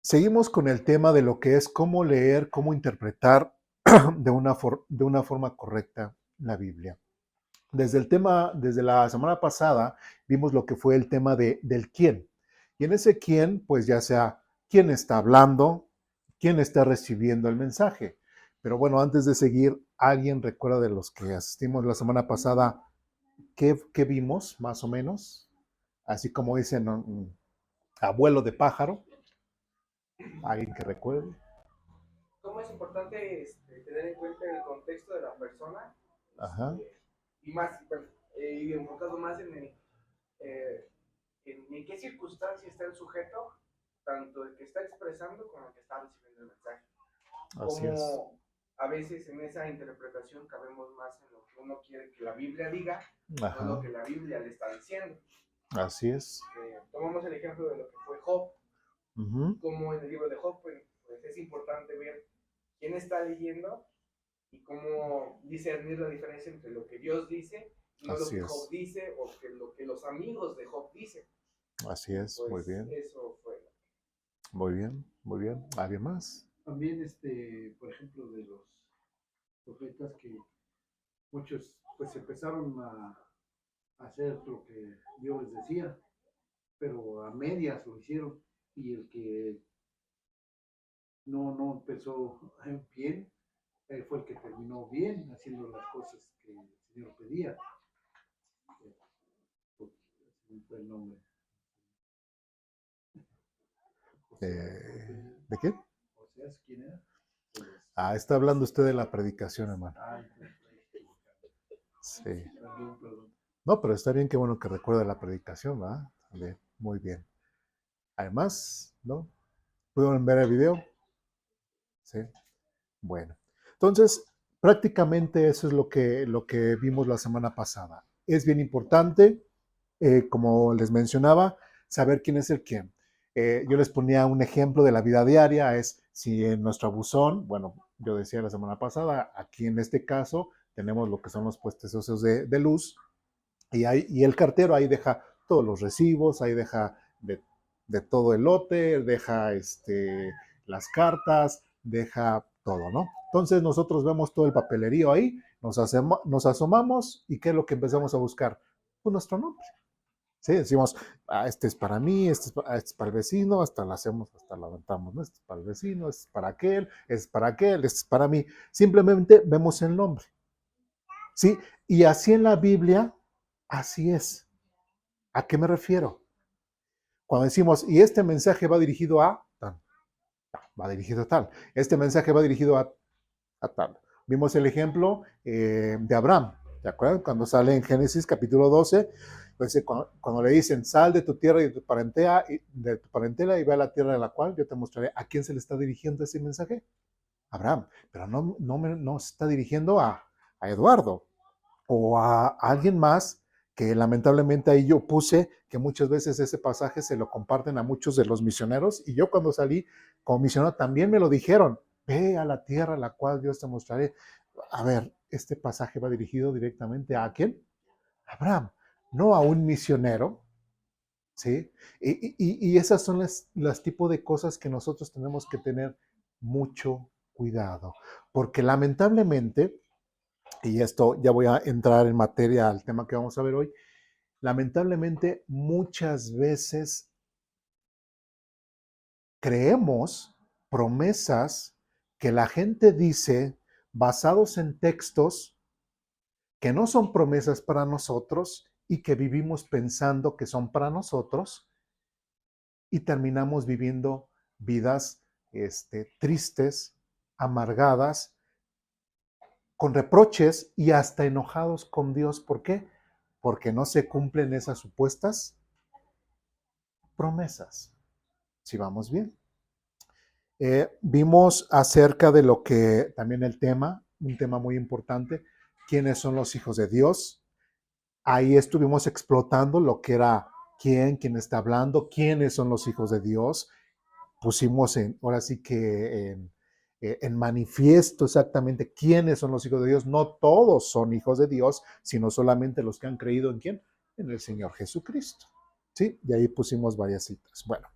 Seguimos con el tema de lo que es cómo leer, cómo interpretar de una forma correcta la Biblia. Desde la semana pasada, vimos lo que fue el tema del quién. Y en ese quién, pues ya sea quién está hablando, quién está recibiendo el mensaje. Pero bueno, antes de seguir, ¿alguien recuerda de los que asistimos la semana pasada qué vimos, más o menos? Así como dicen, abuelo de pájaro. ¿Alguien que recuerde? Cómo es importante tener en cuenta el contexto de la persona Ajá, y más, bueno, y enfocado más eh, en qué circunstancia está el sujeto, tanto el que está expresando como el que está recibiendo el mensaje. así es. Como a veces en esa interpretación cabemos más en lo que uno quiere que la Biblia diga, no Ajá, lo que la Biblia le está diciendo. así es. Tomamos el ejemplo de lo que fue Job, Ujú, como en el libro de Job, pues es importante ver quién está leyendo y cómo discernir la diferencia entre lo que Dios dice y no lo así que Job es. dice o que lo que los amigos de Job dicen. Así es. Muy Pues bien. eso fue. Muy bien. Muy bien. ¿Alguien más? También, por ejemplo, de los profetas que muchos pues empezaron a hacer lo que Dios les decía, pero a medias lo hicieron y el que no empezó bien fue el que terminó bien haciendo las cosas que el Señor pedía. Fue el nombre. Oseas, creo que era. ¿De qué? Oseas, ¿quién era? Ah, está hablando usted de la predicación, hermano. Ay, Sí. perdón, perdón. No, pero está bien, qué bueno que recuerde la predicación, ¿verdad? Bien, muy bien. Además, ¿no? ¿Pudieron ver el video? Sí. Bueno. Entonces, prácticamente eso es lo que vimos la semana pasada. Es bien importante, como les mencionaba, saber quién es el quién. Yo les ponía un ejemplo de la vida diaria, es si en nuestro buzón, bueno, yo decía la semana pasada, aquí en este caso tenemos lo que son los puestos esos de luz y el cartero ahí deja todos los recibos, ahí deja de todo el lote, deja las cartas, deja todo, ¿no? Entonces nosotros vemos todo el papelerío ahí, nos asomamos y ¿qué es lo que empezamos a buscar? Pues nuestro nombre. Sí, decimos, ah, este es para mí, este es para el vecino, hasta lo hacemos, hasta lo aventamos, ¿no? Este es para el vecino, este es para aquel, este es para mí. Simplemente vemos el nombre, ¿sí? Y así en la Biblia, así es. ¿A qué me refiero? Cuando decimos, y este mensaje va dirigido a tal, va dirigido a tal, este mensaje va dirigido a tal. Vimos el ejemplo de Abraham, ¿de acuerdo? Cuando sale en Génesis capítulo 12, pues, cuando le dicen, sal de tu tierra y de tu parentela y ve a la tierra de la cual yo te mostraré, ¿a quién se le está dirigiendo ese mensaje? Abraham, pero no se está dirigiendo a Eduardo o a alguien más que lamentablemente ahí yo puse que muchas veces ese pasaje se lo comparten a muchos de los misioneros y yo cuando salí como misionero también me lo dijeron, ve a la tierra a la cual Dios te mostraré. A ver, este pasaje va dirigido directamente a quién? Abraham, no a un misionero, ¿sí? Y esas son las tipos de cosas que nosotros tenemos que tener mucho cuidado, porque lamentablemente, y esto ya voy a entrar en materia al tema que vamos a ver hoy, lamentablemente muchas veces creemos promesas que la gente dice basados en textos que no son promesas para nosotros y que vivimos pensando que son para nosotros y terminamos viviendo vidas tristes, amargadas, con reproches y hasta enojados con Dios. ¿Por qué? Porque no se cumplen esas supuestas promesas. Si vamos bien. Vimos acerca de lo que también el tema, un tema muy importante, quiénes son los hijos de Dios. Ahí estuvimos explotando lo que era quién está hablando, quiénes son los hijos de Dios. Pusimos ahora sí que en manifiesto exactamente quiénes son los hijos de Dios. No todos son hijos de Dios, sino solamente los que han creído en quién, en el Señor Jesucristo. ¿Sí? Y ahí pusimos varias citas. Bueno,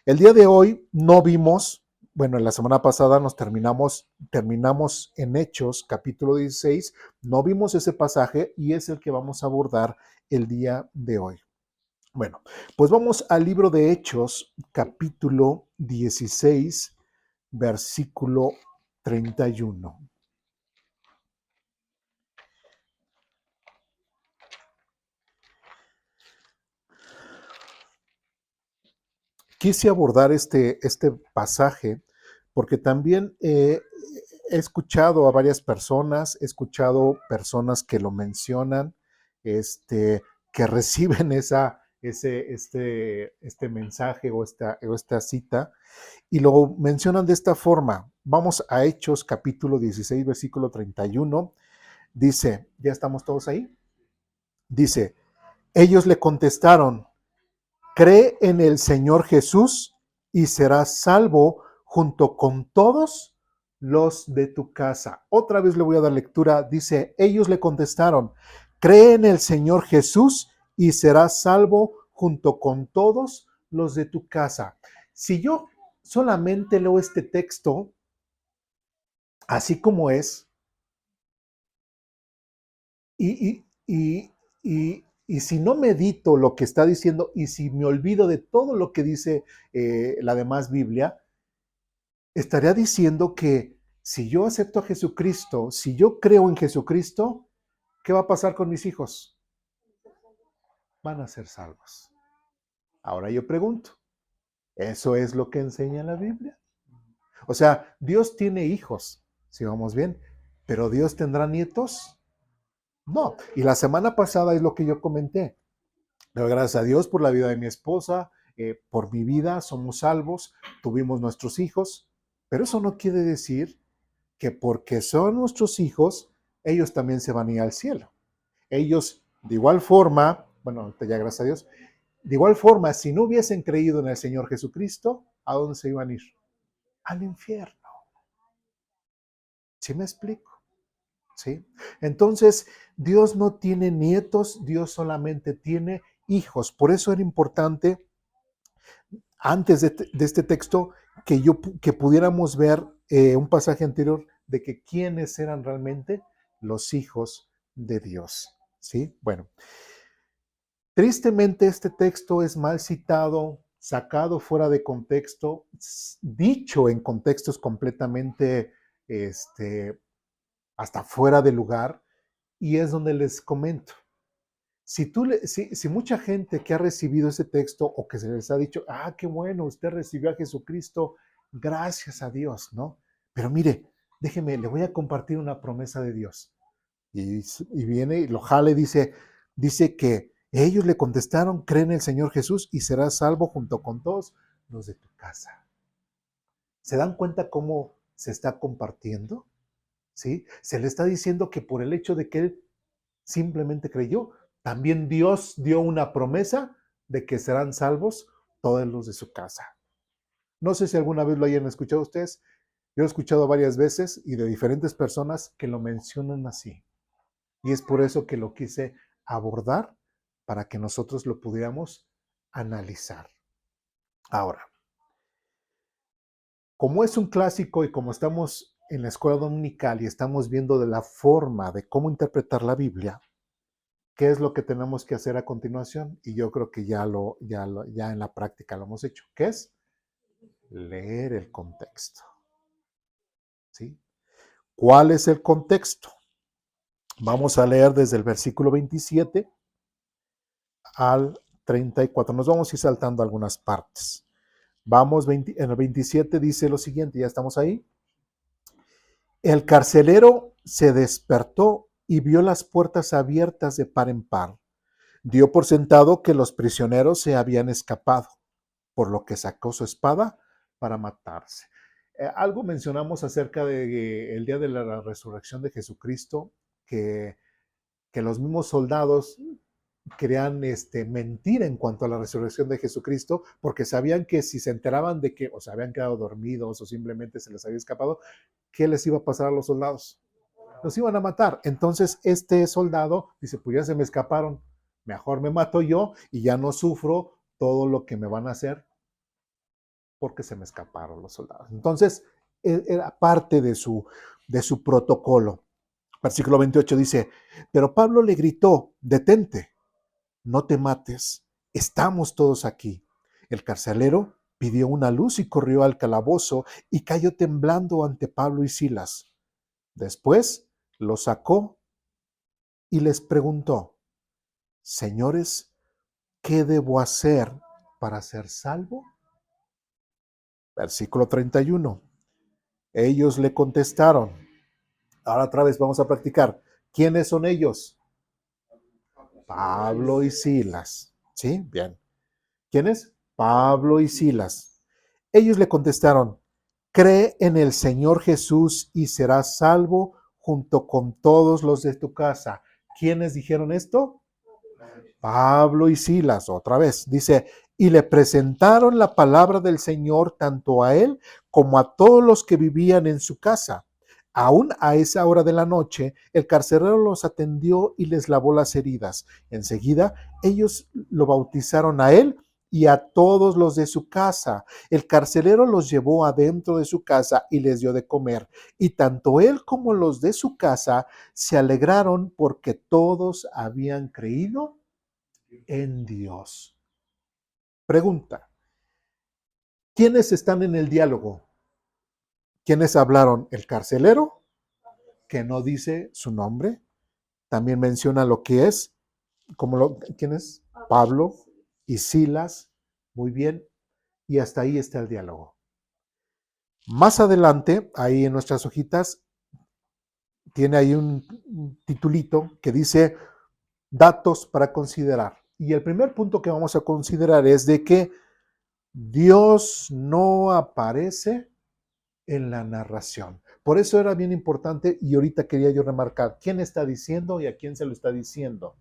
El día de hoy no vimos, bueno, la semana pasada terminamos en Hechos, capítulo 16, no vimos ese pasaje y es el que vamos a abordar el día de hoy. Bueno, pues vamos al libro de Hechos, capítulo 16, versículo 31. Quise abordar este pasaje porque también he escuchado a varias personas, he escuchado personas que lo mencionan, que reciben este mensaje o esta cita y lo mencionan de esta forma. Vamos a Hechos capítulo 16, versículo 31. Dice, ¿ya estamos todos ahí? Dice, ellos le contestaron, cree en el Señor Jesús y serás salvo junto con todos los de tu casa. Otra vez le voy a dar lectura. Dice, ellos le contestaron, cree en el Señor Jesús y serás salvo junto con todos los de tu casa. Si yo solamente leo este texto así como es, y si no medito lo que está diciendo y si me olvido de todo lo que dice la demás Biblia, estaría diciendo que si yo acepto a Jesucristo, si yo creo en Jesucristo, ¿qué va a pasar con mis hijos? Van a ser salvos. Ahora yo pregunto, ¿eso es lo que enseña la Biblia? O sea, Dios tiene hijos, si vamos bien, pero Dios tendrá nietos. No, y la semana pasada es lo que yo comenté. Doy gracias a Dios por la vida de mi esposa, por mi vida, somos salvos, tuvimos nuestros hijos, pero eso no quiere decir que porque son nuestros hijos, ellos también se van a ir al cielo. Ellos, de igual forma, bueno, ya gracias a Dios, de igual forma, si no hubiesen creído en el Señor Jesucristo, ¿a dónde se iban a ir? Al infierno. ¿Sí me explico? ¿Sí? Entonces, Dios no tiene nietos, Dios solamente tiene hijos. Por eso era importante, antes de este texto, que pudiéramos ver un pasaje anterior de que quiénes eran realmente los hijos de Dios. ¿Sí? Bueno, tristemente este texto es mal citado, sacado fuera de contexto, dicho en contextos completamente hasta fuera de lugar, y es donde les comento. Si mucha gente que ha recibido ese texto o que se les ha dicho, qué bueno, usted recibió a Jesucristo, gracias a Dios, ¿no? Pero mire, déjeme, le voy a compartir una promesa de Dios. Y viene, y lo jale, dice que ellos le contestaron, cree en el Señor Jesús y serás salvo junto con todos los de tu casa. ¿Se dan cuenta cómo se está compartiendo? ¿Sí? Se le está diciendo que por el hecho de que él simplemente creyó, también Dios dio una promesa de que serán salvos todos los de su casa. No sé si alguna vez lo hayan escuchado ustedes. Yo he escuchado varias veces y de diferentes personas que lo mencionan así. Y es por eso que lo quise abordar para que nosotros lo pudiéramos analizar. Ahora, como es un clásico y como estamos en la escuela dominical y estamos viendo de la forma de cómo interpretar la Biblia, ¿qué es lo que tenemos que hacer a continuación? Y yo creo que ya en la práctica lo hemos hecho. ¿Qué es? Leer el contexto. ¿Sí? ¿Cuál es el contexto? Vamos a leer desde el versículo 27 al 34. Nos vamos a ir saltando algunas partes. En el 27 dice lo siguiente, ya estamos ahí. El carcelero se despertó y vio las puertas abiertas de par en par. Dio por sentado que los prisioneros se habían escapado, por lo que sacó su espada para matarse. Algo mencionamos acerca del día de la resurrección de Jesucristo, que los mismos soldados querían mentir en cuanto a la resurrección de Jesucristo, porque sabían que si se enteraban de que o se habían quedado dormidos o simplemente se les había escapado, ¿qué les iba a pasar a los soldados? Los iban a matar. Entonces este soldado dice, pues ya se me escaparon, mejor me mato yo y ya no sufro todo lo que me van a hacer porque se me escaparon los soldados. Entonces, era parte de su protocolo. Versículo 28 dice, pero Pablo le gritó, detente, no te mates, estamos todos aquí. El carcelero pidió una luz y corrió al calabozo y cayó temblando ante Pablo y Silas. Después lo sacó y les preguntó, señores, ¿qué debo hacer para ser salvo? Versículo 31. Ellos le contestaron. Ahora otra vez vamos a practicar. ¿Quiénes son ellos? Pablo y Silas. ¿Sí? Bien. ¿Quiénes? Pablo y Silas. Ellos le contestaron, cree en el Señor Jesús y serás salvo junto con todos los de tu casa. ¿Quiénes dijeron esto? Pablo y Silas, otra vez, dice, y le presentaron la palabra del Señor tanto a él como a todos los que vivían en su casa. Aún a esa hora de la noche, el carcelero los atendió y les lavó las heridas. Enseguida, ellos lo bautizaron a él y a todos los de su casa. El carcelero los llevó adentro de su casa y les dio de comer. Y tanto él como los de su casa se alegraron porque todos habían creído en Dios. Pregunta, ¿quiénes están en el diálogo? ¿Quiénes hablaron? El carcelero, que no dice su nombre, también menciona lo que es, ¿quién es? Pablo y Silas, muy bien, y hasta ahí está el diálogo. Más adelante, ahí en nuestras hojitas, tiene ahí un titulito que dice datos para considerar. Y el primer punto que vamos a considerar es de que Dios no aparece en la narración. Por eso era bien importante y ahorita quería yo remarcar quién está diciendo y a quién se lo está diciendo.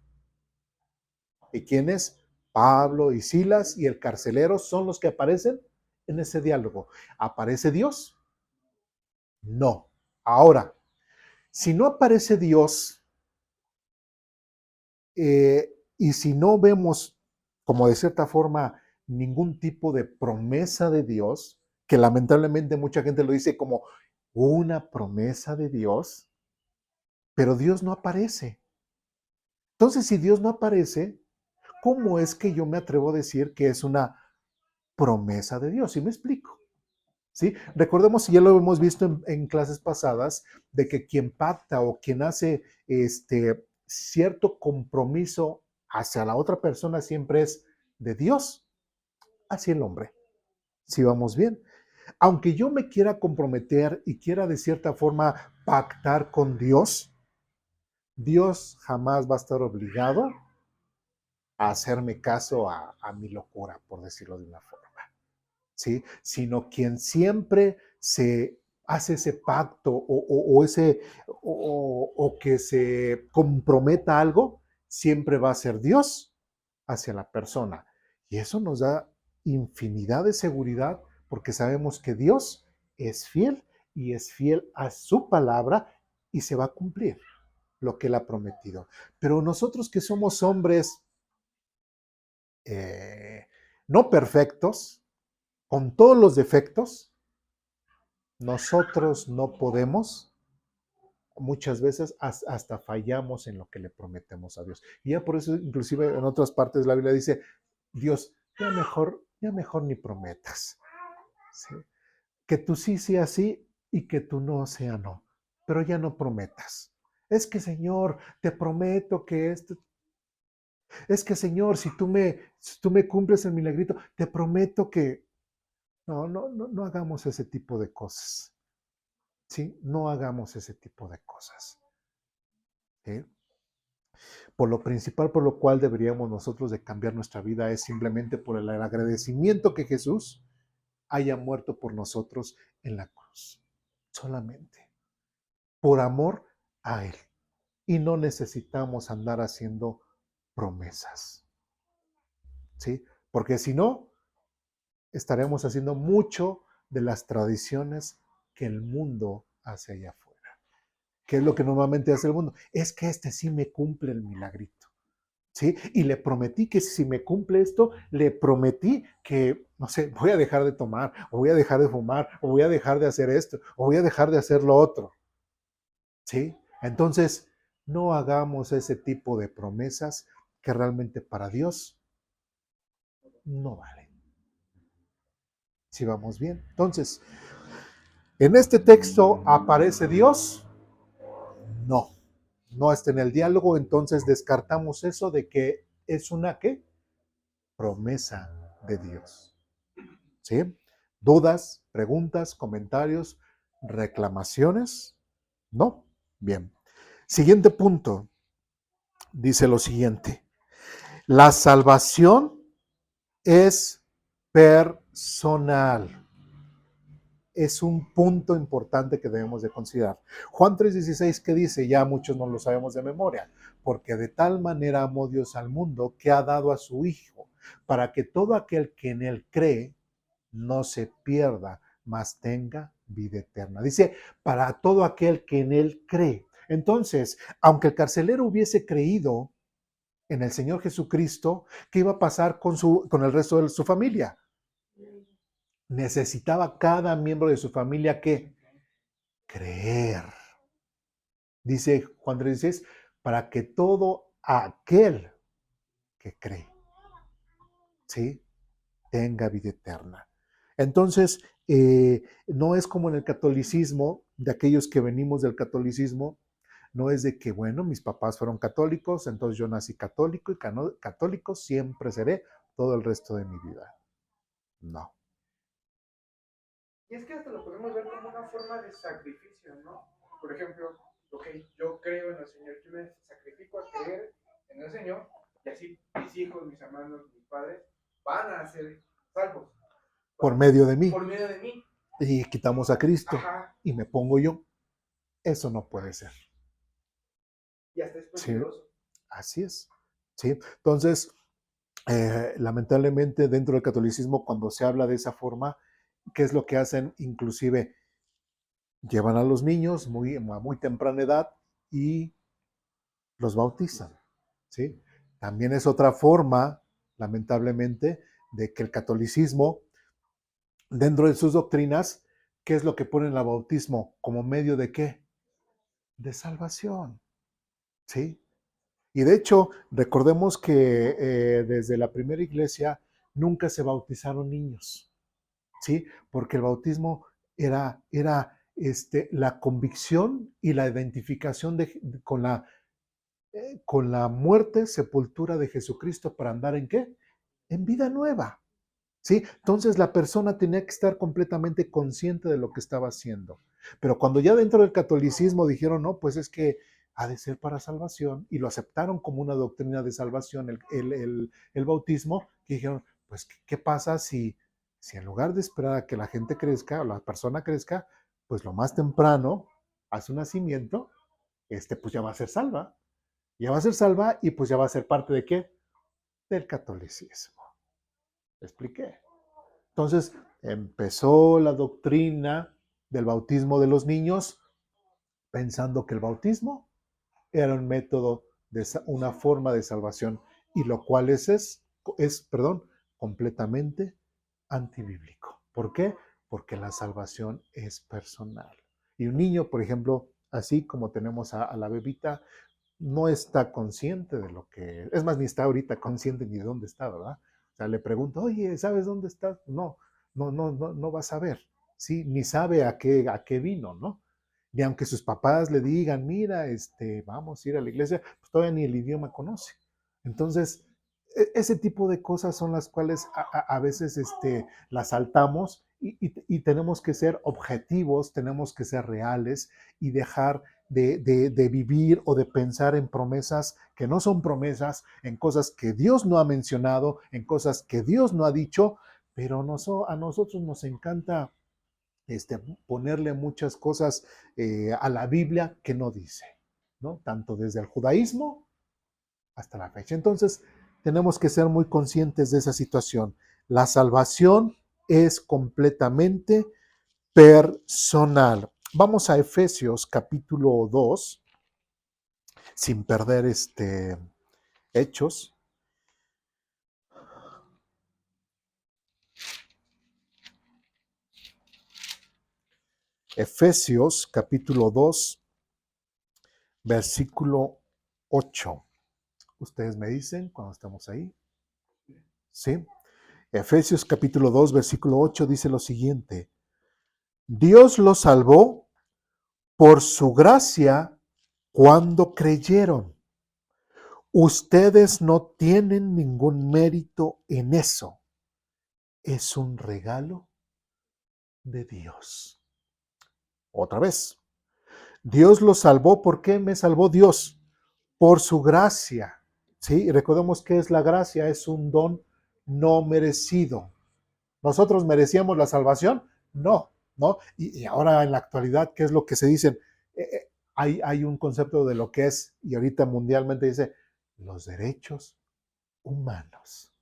¿Y quiénes? Pablo y Silas y el carcelero son los que aparecen en ese diálogo. ¿Aparece Dios? No. Ahora, si no aparece Dios y si no vemos, como de cierta forma, ningún tipo de promesa de Dios, que lamentablemente mucha gente lo dice como una promesa de Dios, pero Dios no aparece. Entonces, si Dios no aparece, ¿cómo es que yo me atrevo a decir que es una promesa de Dios? ¿Sí me explico? ¿Sí? Recordemos, y ya lo hemos visto en clases pasadas, de que quien pacta o quien hace cierto compromiso hacia la otra persona siempre es de Dios, hacia el hombre. Si vamos bien. Aunque yo me quiera comprometer y quiera de cierta forma pactar con Dios, Dios jamás va a estar obligado a hacerme caso a mi locura, por decirlo de una forma, ¿sí? Sino quien siempre se hace ese pacto o que se comprometa a algo, siempre va a ser Dios hacia la persona. Y eso nos da infinidad de seguridad porque sabemos que Dios es fiel y es fiel a su palabra y se va a cumplir lo que él ha prometido. Pero nosotros que somos hombres no perfectos, con todos los defectos, nosotros no podemos, muchas veces hasta fallamos en lo que le prometemos a Dios. Y ya por eso, inclusive en otras partes de la Biblia dice, Dios, ya mejor ni prometas. ¿Sí? Que tú sí sea sí y que tú no sea no, pero ya no prometas. Es que Señor, te prometo que esto, es que Señor, si tú me cumples el milagrito, te prometo que no hagamos ese tipo de cosas. ¿Sí? No hagamos ese tipo de cosas. ¿Sí? Por lo principal, por lo cual deberíamos nosotros de cambiar nuestra vida es simplemente por el agradecimiento que Jesús haya muerto por nosotros en la cruz. Solamente. Por amor a Él. Y no necesitamos andar haciendo promesas. ¿Sí? Porque si no, estaremos haciendo mucho de las tradiciones que el mundo hace allá afuera. ¿Qué es lo que normalmente hace el mundo? Es que este sí me cumple el milagrito. ¿sí? Y le prometí que si me cumple esto, le prometí que, no sé, voy a dejar de tomar, o voy a dejar de fumar, o voy a dejar de hacer esto, o voy a dejar de hacer lo otro, ¿sí? Entonces, no hagamos ese tipo de promesas que realmente para Dios no valen. Si vamos bien. Entonces, ¿en este texto aparece Dios? No, no está en el diálogo, entonces descartamos eso de que es una, ¿qué? Promesa de Dios. ¿Sí? ¿Dudas, preguntas, comentarios, reclamaciones? No. Bien. Siguiente punto. Dice lo siguiente. La salvación es personal. Es un punto importante que debemos de considerar. Juan 3:16, ¿qué dice? Ya muchos no lo sabemos de memoria. Porque de tal manera amó Dios al mundo que ha dado a su Hijo, para que todo aquel que en él cree no se pierda, mas tenga vida eterna. Dice, para todo aquel que en él cree. Entonces, aunque el carcelero hubiese creído en el Señor Jesucristo, ¿qué iba a pasar con el resto de su familia? Necesitaba cada miembro de su familia que creer. Dice Juan 3:16, para que todo aquel que cree, ¿sí? Tenga vida eterna. Entonces, no es como en el catolicismo, de aquellos que venimos del catolicismo, no es de que, bueno, mis papás fueron católicos, entonces yo nací católico y católico siempre seré todo el resto de mi vida. No. Y es que hasta lo podemos ver como una forma de sacrificio, ¿no? Por ejemplo, ok, yo creo en el Señor, yo me sacrifico a creer en el Señor, y así mis hijos, mis hermanos, mis padres van a ser salvos. Por medio de mí. Por medio de mí. Y quitamos a Cristo. Ajá. Y me pongo yo. Eso no puede ser. Y hasta es Sí, peligroso. así es. ¿Sí? Entonces, lamentablemente dentro del catolicismo, cuando se habla de esa forma, ¿qué es lo que hacen? Inclusive llevan a los niños a muy temprana edad y los bautizan. ¿Sí? También es otra forma, lamentablemente, de que el catolicismo, dentro de sus doctrinas, ¿qué es lo que ponen el bautismo? ¿Como medio de qué? De salvación. ¿Sí? Y de hecho, recordemos que desde la primera iglesia nunca se bautizaron niños, ¿sí? Porque el bautismo era la convicción y la identificación con la muerte, sepultura de Jesucristo para andar ¿en qué? En vida nueva, ¿sí? Entonces la persona tenía que estar completamente consciente de lo que estaba haciendo. Pero cuando ya dentro del catolicismo dijeron, no, pues es que ha de ser para salvación, y lo aceptaron como una doctrina de salvación, el bautismo, que dijeron, pues, ¿qué pasa si en lugar de esperar a que la gente crezca o la persona crezca, pues lo más temprano, a su nacimiento, pues ya va a ser salva? Ya va a ser salva y pues ya va a ser parte de qué? Del catolicismo. ¿Te expliqué? Entonces empezó la doctrina del bautismo de los niños pensando que el bautismo era un método, una forma de salvación, y lo cual perdón, completamente antibíblico. ¿Por qué? Porque la salvación es personal. Y un niño, por ejemplo, así como tenemos a la bebita, no está consciente de lo que es más, ni está ahorita consciente ni de dónde está, ¿verdad? O sea, le pregunto, oye, ¿sabes dónde estás? No va a saber, ¿sí? Ni sabe a qué vino, ¿no? Ni aunque sus papás le digan, mira, vamos a ir a la iglesia, pues todavía ni el idioma conoce. Entonces, ese tipo de cosas son las cuales a veces las saltamos y tenemos que ser objetivos, tenemos que ser reales y dejar de vivir o de pensar en promesas que no son promesas, en cosas que Dios no ha mencionado, en cosas que Dios no ha dicho, pero a nosotros nos encanta ponerle muchas cosas a la Biblia que no dice, ¿no? Tanto desde el judaísmo hasta la fecha. Entonces, tenemos que ser muy conscientes de esa situación. La salvación es completamente personal. Vamos a Efesios capítulo 2, sin perder Hechos. Efesios capítulo 2, versículo 8. Ustedes me dicen cuando estamos ahí. ¿Sí? Efesios capítulo 2, versículo 8 dice lo siguiente. Dios los salvó por su gracia cuando creyeron. Ustedes no tienen ningún mérito en eso. Es un regalo de Dios. Otra vez. Dios los salvó. ¿Por qué me salvó Dios? Por su gracia. ¿Sí? Y recordemos que es la gracia, es un don no merecido. ¿Nosotros merecíamos la salvación? No, ¿no? Y ahora en la actualidad, ¿qué es lo que se dice? Hay un concepto de lo que es, y ahorita mundialmente dice, los derechos humanos.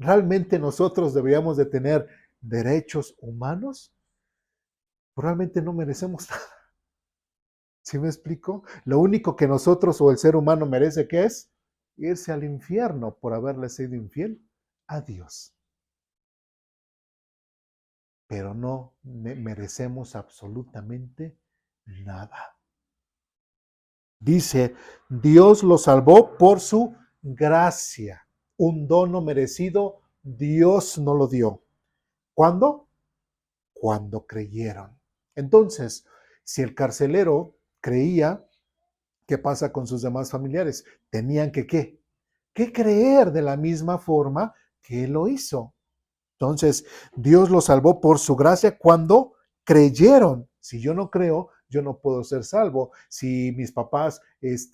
¿Realmente nosotros deberíamos de tener derechos humanos? Realmente no merecemos nada. ¿Sí me explico? Lo único que nosotros o el ser humano merece, ¿qué es? Irse al infierno por haberle sido infiel a Dios. Pero no merecemos absolutamente nada. Dice, Dios lo salvó por su gracia. Un don no merecido, Dios no lo dio. ¿Cuándo? Cuando creyeron. Entonces, si el carcelero creía, ¿qué pasa con sus demás familiares? Tenían que, ¿qué? Que creer de la misma forma que él lo hizo. Entonces, Dios lo salvó por su gracia cuando creyeron. Si yo no creo, yo no puedo ser salvo. Si mis papás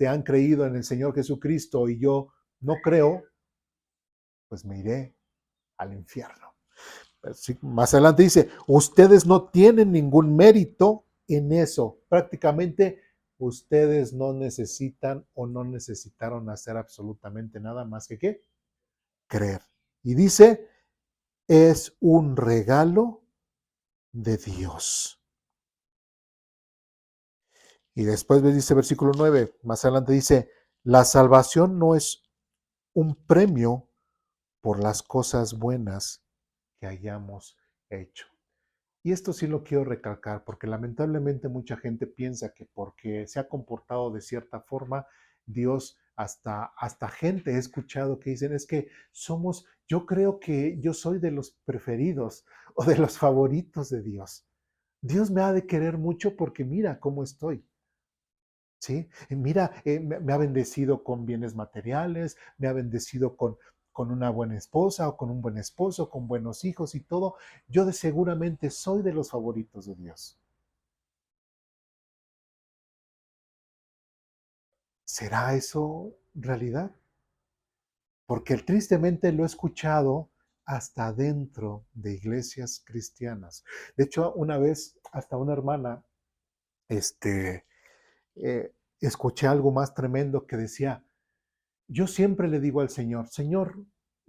han creído en el Señor Jesucristo y yo no creo, pues me iré al infierno. Más adelante dice, ustedes no tienen ningún mérito en eso. Prácticamente ustedes no necesitan o no necesitaron hacer absolutamente nada más que ¿qué? Creer. Y dice, es un regalo de Dios. Y después dice versículo 9, más adelante dice, la salvación no es un premio por las cosas buenas que hayamos hecho. Y esto sí lo quiero recalcar, porque lamentablemente mucha gente piensa que porque se ha comportado de cierta forma, Dios, hasta gente he escuchado que dicen, es que yo creo que yo soy de los preferidos o de los favoritos de Dios. Dios me ha de querer mucho porque mira cómo estoy. ¿Sí? Mira, me ha bendecido con bienes materiales, me ha bendecido con una buena esposa o con un buen esposo, con buenos hijos y todo. Yo seguramente soy de los favoritos de Dios. ¿Será eso realidad? Porque tristemente lo he escuchado hasta dentro de iglesias cristianas. De hecho, una vez hasta una hermana, escuché algo más tremendo que decía, yo siempre le digo al Señor, Señor,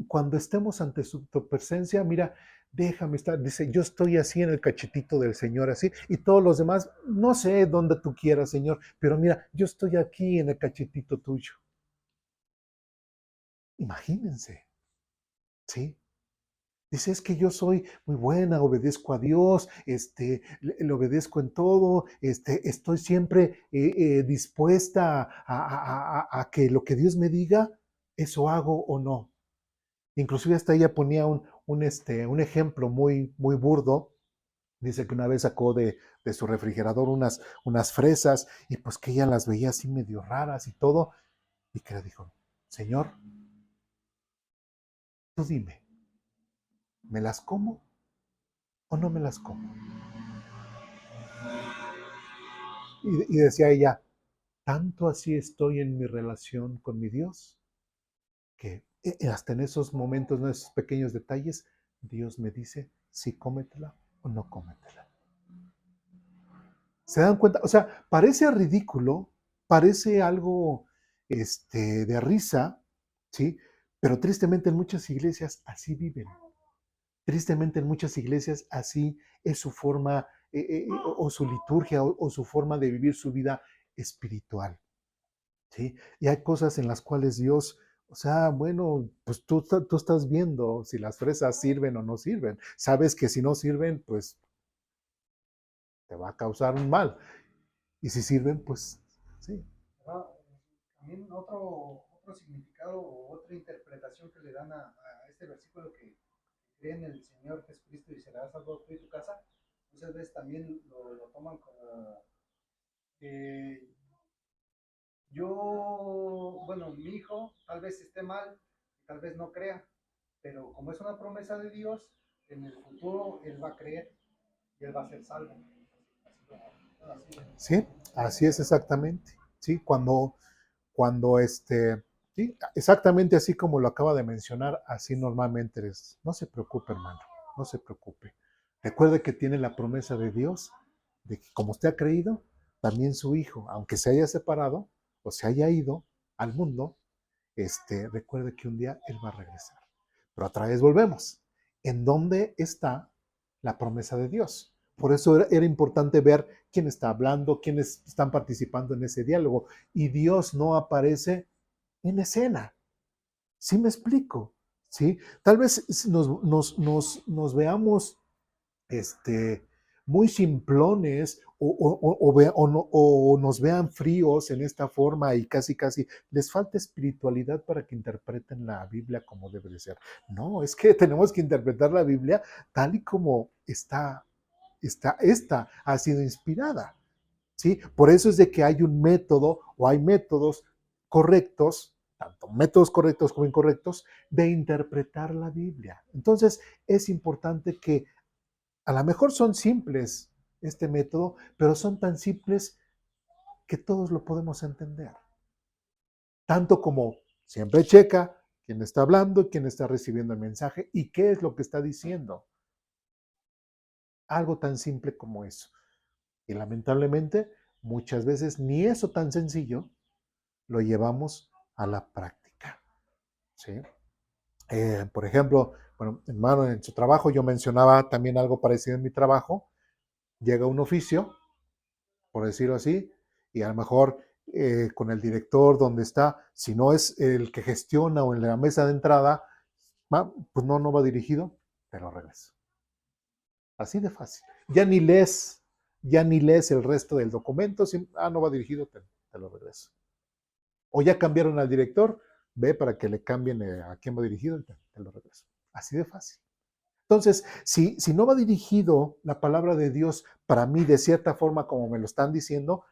cuando estemos ante tu presencia, mira, déjame estar. Dice, yo estoy así en el cachetito del Señor, así, y todos los demás, no sé dónde tú quieras, Señor, pero mira, yo estoy aquí en el cachetito tuyo. Imagínense, ¿sí? Dice, es que yo soy muy buena, obedezco a Dios, le obedezco en todo, estoy siempre dispuesta a que lo que Dios me diga, eso hago o no. Inclusive hasta ella ponía un ejemplo muy, muy burdo. Dice que una vez sacó de su refrigerador unas fresas y pues que ella las veía así medio raras y todo. Y que le dijo, Señor, tú dime, ¿me las como o no me las como? Y decía ella, tanto así estoy en mi relación con mi Dios, que hasta en esos momentos, en esos pequeños detalles, Dios me dice si cómetela o no cómetela. ¿Se dan cuenta? O sea, parece ridículo, parece algo de risa, ¿sí? Pero tristemente en muchas iglesias así viven. Tristemente en muchas iglesias así es su forma o su liturgia o su forma de vivir su vida espiritual, ¿sí? Y hay cosas en las cuales Dios O sea, bueno, pues tú estás viendo si las fresas sirven o no sirven. Sabes que si no sirven, pues te va a causar un mal. Y si sirven, pues sí. Ah, también otro significado o otra interpretación que le dan a este versículo que cree en el Señor Jesucristo y serás salvo tú y tu casa, muchas veces también lo toman como que bueno, mi hijo tal vez esté mal, tal vez no crea, pero como es una promesa de Dios, en el futuro él va a creer y él va a ser salvo. Así, Sí, así es exactamente. Sí, sí, exactamente así como lo acaba de mencionar, así normalmente eres. No se preocupe, hermano, no se preocupe. Recuerde que tiene la promesa de Dios, de que como usted ha creído, también su hijo, aunque se haya separado o se haya ido al mundo, recuerde que un día él va a regresar. Pero otra vez volvemos. ¿En dónde está la promesa de Dios? Por eso era importante ver quién está hablando, quiénes están participando en ese diálogo. Y Dios no aparece en escena. ¿Sí me explico? ¿Sí? Tal vez nos veamos muy simplones o nos vean fríos en esta forma y casi les falta espiritualidad para que interpreten la Biblia como debe de ser. No, es que tenemos que interpretar la Biblia tal y como esta ha sido inspirada. ¿Sí? Por eso es de que hay un método o hay métodos correctos, tanto métodos correctos como incorrectos, de interpretar la Biblia. Entonces, es importante que a lo mejor son simples este método, pero son tan simples que todos lo podemos entender. Tanto como siempre checa quién está hablando, quién está recibiendo el mensaje y qué es lo que está diciendo. Algo tan simple como eso. Y lamentablemente, muchas veces ni eso tan sencillo lo llevamos a la práctica. ¿Sí? Por ejemplo, bueno, hermano, en su trabajo yo mencionaba también algo parecido en mi trabajo. Llega un oficio, por decirlo así, y a lo mejor con el director donde está, si no es el que gestiona o en la mesa de entrada, pues no va dirigido, pero regresa. Así de fácil. Ya ni lees el resto del documento, no va dirigido, te lo regreso. O ya cambiaron al director, ve para que le cambien a quién va dirigido, te lo regreso. Así de fácil. Entonces, si no va dirigido la palabra de Dios para mí de cierta forma como me lo están diciendo,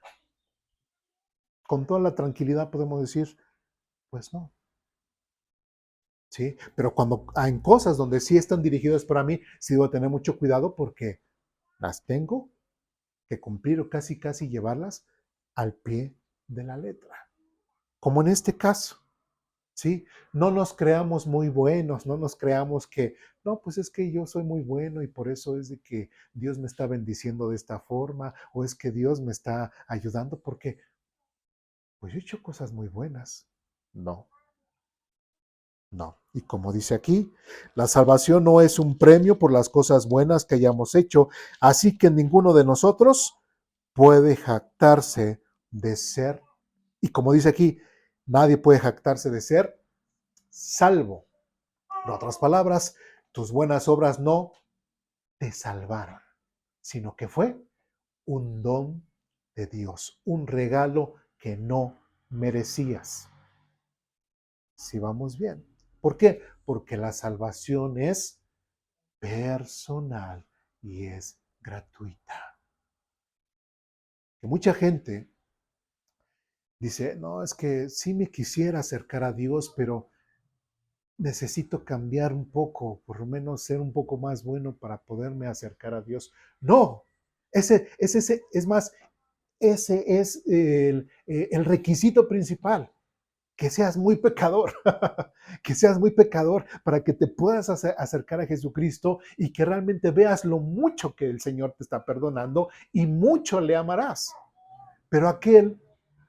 con toda la tranquilidad podemos decir, pues no. ¿Sí? Pero cuando hay cosas donde sí están dirigidas para mí, sí debo tener mucho cuidado porque las tengo que cumplir o casi llevarlas al pie de la letra. Como en este caso. ¿Sí? No nos creamos muy buenos, no nos creamos que, no, pues es que yo soy muy bueno y por eso es de que Dios me está bendiciendo de esta forma o es que Dios me está ayudando porque, pues yo he hecho cosas muy buenas. No, no. Y como dice aquí, la salvación no es un premio por las cosas buenas que hayamos hecho, así que ninguno de nosotros puede jactarse de ser, y como dice aquí, nadie puede jactarse de ser salvo. En otras palabras, tus buenas obras no te salvaron, sino que fue un don de Dios, un regalo que no merecías. Si vamos bien. ¿Por qué? Porque la salvación es personal y es gratuita. Que mucha gente dice, no, es que sí me quisiera acercar a Dios, pero necesito cambiar un poco, por lo menos ser un poco más bueno para poderme acercar a Dios. No, es más, ese es el requisito principal, que seas muy pecador, que seas muy pecador para que te puedas acercar a Jesucristo y que realmente veas lo mucho que el Señor te está perdonando y mucho le amarás. Pero aquel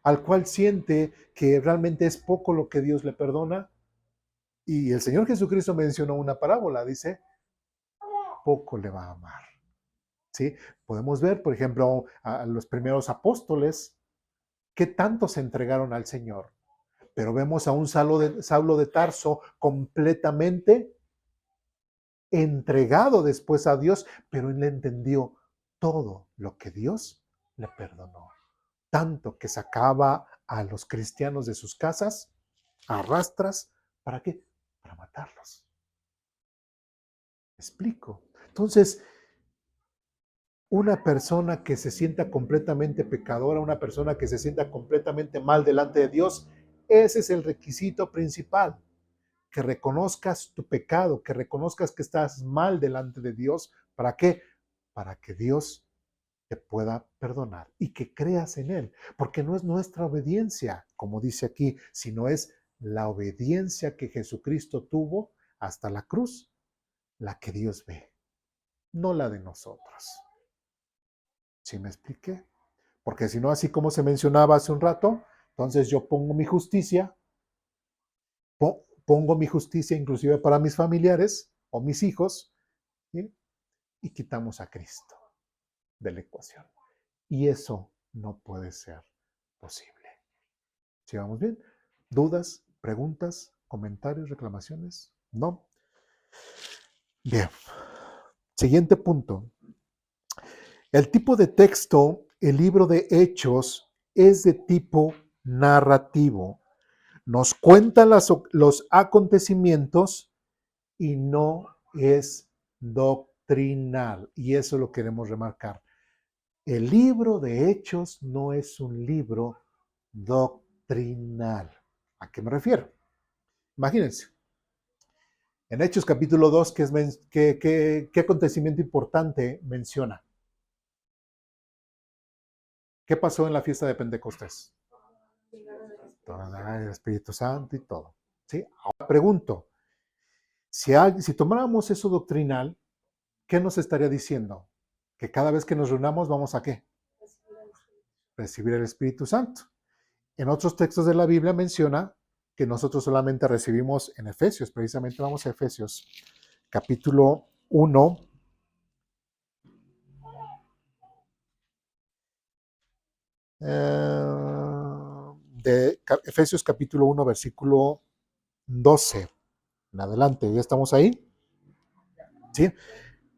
al cual siente que realmente es poco lo que Dios le perdona, y el Señor Jesucristo mencionó una parábola, dice, poco le va a amar. ¿Sí? Podemos ver, por ejemplo, a los primeros apóstoles, qué tanto se entregaron al Señor. Pero vemos a un Saulo de Tarso completamente entregado después a Dios, pero él entendió todo lo que Dios le perdonó. Tanto que sacaba a los cristianos de sus casas a rastras. ¿Para qué? Para matarlos. ¿Me explico? Entonces, una persona que se sienta completamente pecadora, una persona que se sienta completamente mal delante de Dios, ese es el requisito principal. Que reconozcas tu pecado, que reconozcas que estás mal delante de Dios. ¿Para qué? Para que Dios te pueda perdonar y que creas en Él. Porque no es nuestra obediencia, como dice aquí, sino es la obediencia que Jesucristo tuvo hasta la cruz, la que Dios ve, no la de nosotros. ¿Sí me expliqué? Porque si no, así como se mencionaba hace un rato, entonces yo pongo mi justicia, inclusive para mis familiares o mis hijos, ¿sí? Y quitamos a Cristo de la ecuación. Y eso no puede ser posible. ¿Sí vamos bien? ¿Dudas, preguntas, comentarios, reclamaciones? ¿No? Bien. Siguiente punto. El tipo de texto, el libro de Hechos, es de tipo narrativo. Nos cuenta los acontecimientos y no es doctrinal. Y eso lo queremos remarcar. El libro de Hechos no es un libro doctrinal. ¿A qué me refiero? Imagínense. En Hechos capítulo 2, ¿qué acontecimiento importante menciona? ¿Qué pasó en la fiesta de Pentecostés? El Espíritu Santo y todo. ¿Sí? Ahora pregunto, si tomáramos eso doctrinal, ¿qué nos estaría diciendo? Que cada vez que nos reunamos vamos a ¿qué? Recibir el Espíritu Santo. En otros textos de la Biblia menciona que nosotros solamente recibimos en Efesios, precisamente vamos a Efesios, capítulo 1, de Efesios capítulo 1, versículo 12. En adelante, ¿ya estamos ahí? ¿Sí?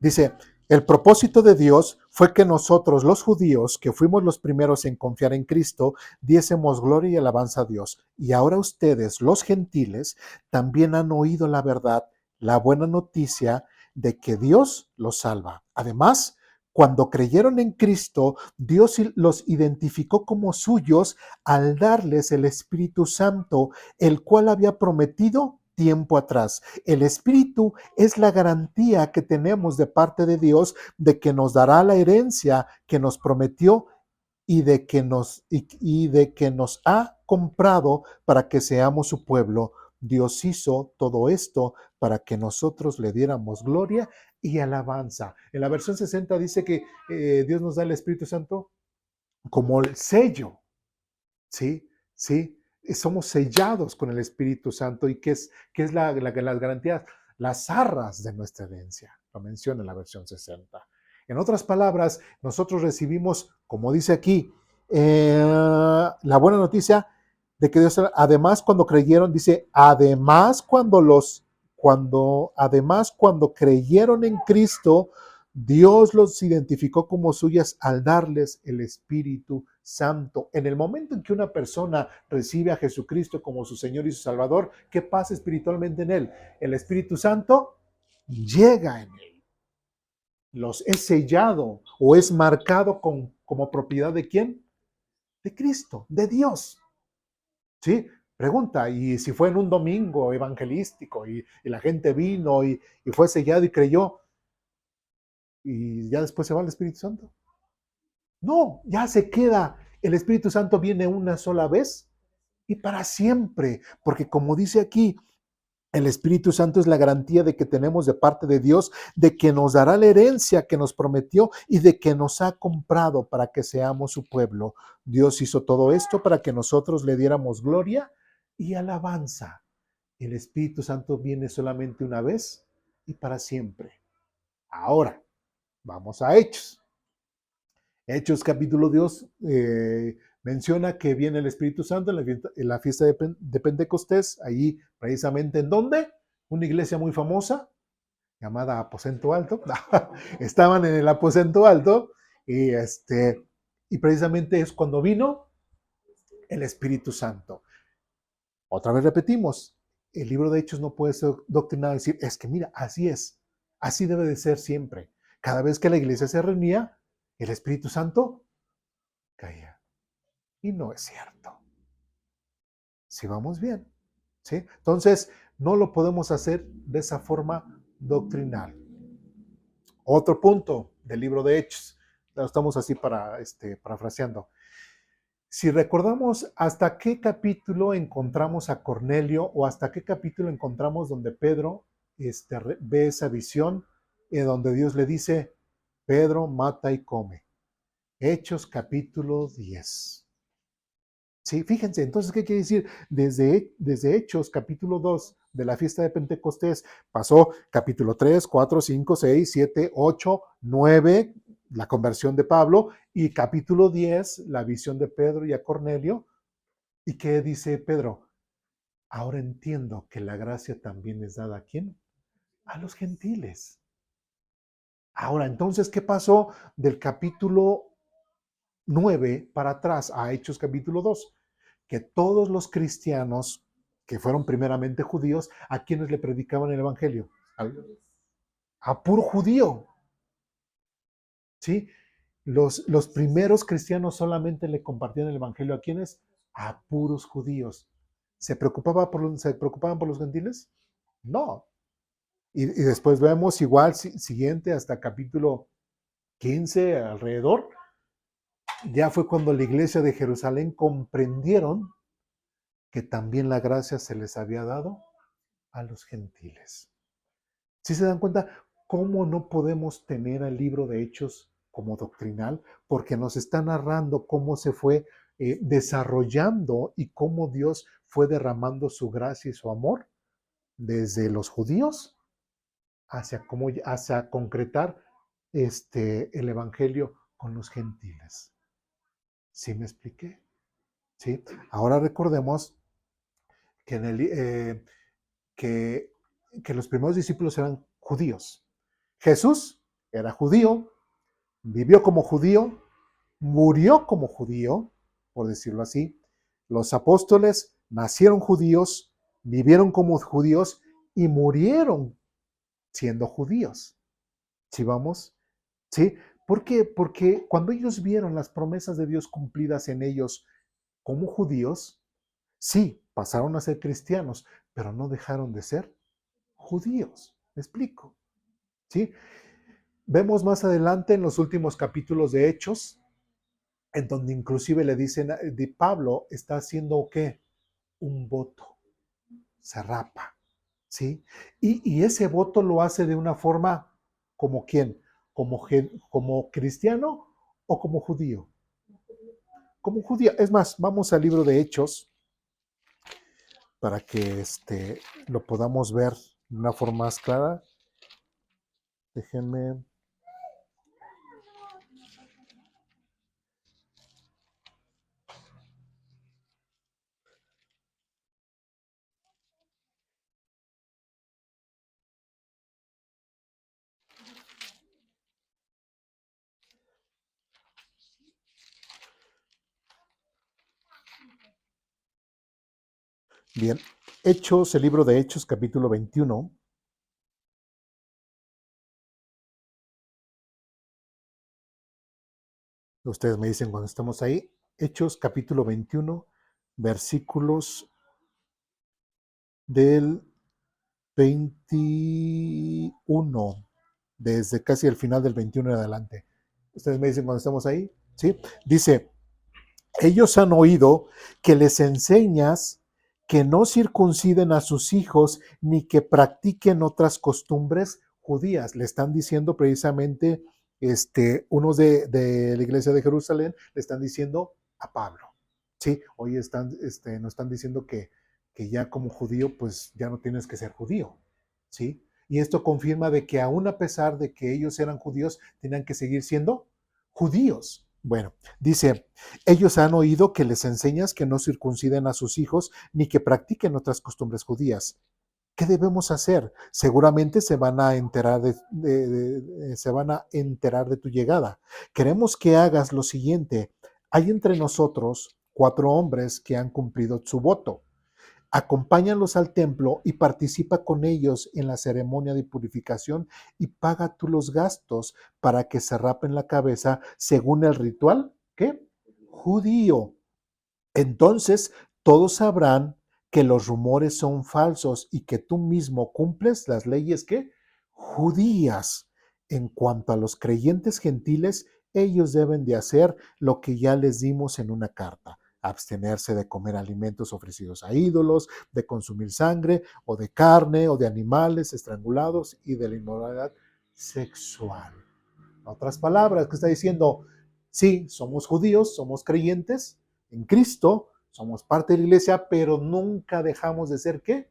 Dice, el propósito de Dios fue que nosotros, los judíos, que fuimos los primeros en confiar en Cristo, diésemos gloria y alabanza a Dios. Y ahora ustedes, los gentiles, también han oído la verdad, la buena noticia de que Dios los salva. Además, cuando creyeron en Cristo, Dios los identificó como suyos al darles el Espíritu Santo, el cual había prometido tiempo atrás. El Espíritu es la garantía que tenemos de parte de Dios de que nos dará la herencia que nos prometió y de que nos ha comprado para que seamos su pueblo. Dios hizo todo esto para que nosotros le diéramos gloria y alabanza. En la versión 60 dice que Dios nos da el Espíritu Santo como el sello, ¿sí? ¿Sí? Somos sellados con el Espíritu Santo y que es las garantías, las arras de nuestra herencia. Lo menciona en la versión 60. En otras palabras, nosotros recibimos, como dice aquí, la buena noticia de que Dios, además cuando creyeron, dice, además cuando creyeron en Cristo, Dios los identificó como suyas al darles el Espíritu Santo. En el momento en que una persona recibe a Jesucristo como su Señor y su Salvador, ¿qué pasa espiritualmente en él? El Espíritu Santo llega en él. Los es sellado o es marcado como propiedad ¿de quién? De Cristo, de Dios. ¿Sí? Pregunta, y si fue en un domingo evangelístico y la gente vino y fue sellado y creyó, y ya después se va el Espíritu Santo. No, ya se queda. El Espíritu Santo viene una sola vez y para siempre, porque como dice aquí, el Espíritu Santo es la garantía de que tenemos de parte de Dios, de que nos dará la herencia que nos prometió y de que nos ha comprado para que seamos su pueblo. Dios hizo todo esto para que nosotros le diéramos gloria y alabanza. El Espíritu Santo viene solamente una vez y para siempre. Ahora, vamos a Hechos. Hechos capítulo 2, Menciona que viene el Espíritu Santo en la fiesta de Pentecostés, ahí precisamente en donde, una iglesia muy famosa, llamada Aposento Alto, estaban en el Aposento Alto, y precisamente es cuando vino el Espíritu Santo. Otra vez repetimos, el libro de Hechos no puede ser doctrinado y decir, es que mira, así es, así debe de ser siempre. Cada vez que la iglesia se reunía, el Espíritu Santo caía. Y no es cierto. Si vamos bien, ¿sí? Entonces, no lo podemos hacer de esa forma doctrinal. Otro punto del libro de Hechos, lo estamos así parafraseando. Si recordamos hasta qué capítulo encontramos a Cornelio o hasta qué capítulo encontramos donde Pedro ve esa visión en donde Dios le dice, Pedro, mata y come. Hechos capítulo 10. Sí, fíjense, entonces, ¿qué quiere decir? Desde Hechos capítulo 2 de la fiesta de Pentecostés pasó capítulo 3, 4, 5, 6, 7, 8, 9, la conversión de Pablo, y capítulo 10, la visión de Pedro y a Cornelio. ¿Y qué dice Pedro? Ahora entiendo que la gracia también es dada ¿a quién? A los gentiles. Ahora, entonces, ¿qué pasó del capítulo 9 para atrás a Hechos capítulo 2? Que todos los cristianos que fueron primeramente judíos, ¿a quienes le predicaban el evangelio? A puro judío. ¿Sí? Los primeros cristianos solamente le compartían el evangelio ¿a quiénes? A puros judíos. ¿Se preocupaban por los gentiles? No. Y después vemos igual, siguiente, hasta capítulo 15 alrededor, ya fue cuando la iglesia de Jerusalén comprendieron que también la gracia se les había dado a los gentiles. ¿Sí se dan cuenta cómo no podemos tener el libro de Hechos como doctrinal? Porque nos está narrando cómo se fue desarrollando y cómo Dios fue derramando su gracia y su amor desde los judíos hacia concretar el evangelio con los gentiles. ¿Sí me expliqué? ¿Sí? Ahora recordemos que, que los primeros discípulos eran judíos. Jesús era judío, vivió como judío, murió como judío, por decirlo así. Los apóstoles nacieron judíos, vivieron como judíos y murieron siendo judíos. ¿Sí vamos? ¿Sí? ¿Por qué? Porque cuando ellos vieron las promesas de Dios cumplidas en ellos como judíos, sí, pasaron a ser cristianos, pero no dejaron de ser judíos. ¿Me explico? ¿Sí? Vemos más adelante en los últimos capítulos de Hechos, en donde inclusive le dicen, de Pablo está haciendo ¿qué? Un voto. Se rapa. ¿Sí? Y ese voto lo hace de una forma como quién, como cristiano o como judío. Como judío. Es más, vamos al libro de Hechos para que lo podamos ver de una forma más clara. Déjenme. Bien, Hechos, el libro de Hechos, capítulo 21. Ustedes me dicen cuando estamos ahí. Hechos, capítulo 21, versículos del 21, desde casi el final del 21 en adelante. Ustedes me dicen cuando estamos ahí, ¿sí? Dice, ellos han oído que les enseñas que no circunciden a sus hijos ni que practiquen otras costumbres judías. Le están diciendo precisamente, unos de la iglesia de Jerusalén, le están diciendo a Pablo, ¿sí? Hoy nos están diciendo que ya como judío, pues ya no tienes que ser judío, ¿sí? Y esto confirma de que aún a pesar de que ellos eran judíos, tenían que seguir siendo judíos. Bueno, dice, ellos han oído que les enseñas que no circunciden a sus hijos ni que practiquen otras costumbres judías. ¿Qué debemos hacer? Seguramente se van a enterar se van a enterar de tu llegada. Queremos que hagas lo siguiente. Hay entre nosotros 4 hombres que han cumplido su voto. Acompáñalos al templo y participa con ellos en la ceremonia de purificación y paga tú los gastos para que se rapen la cabeza según el ritual, ¿qué? Judío. Entonces todos sabrán que los rumores son falsos y que tú mismo cumples las leyes que judías. En cuanto a los creyentes gentiles, ellos deben de hacer lo que ya les dimos en una carta: abstenerse de comer alimentos ofrecidos a ídolos, de consumir sangre o de carne o de animales estrangulados y de la inmoralidad sexual. En otras palabras, ¿qué está diciendo? Sí, somos judíos, somos creyentes en Cristo, somos parte de la iglesia, pero nunca dejamos de ser, ¿qué?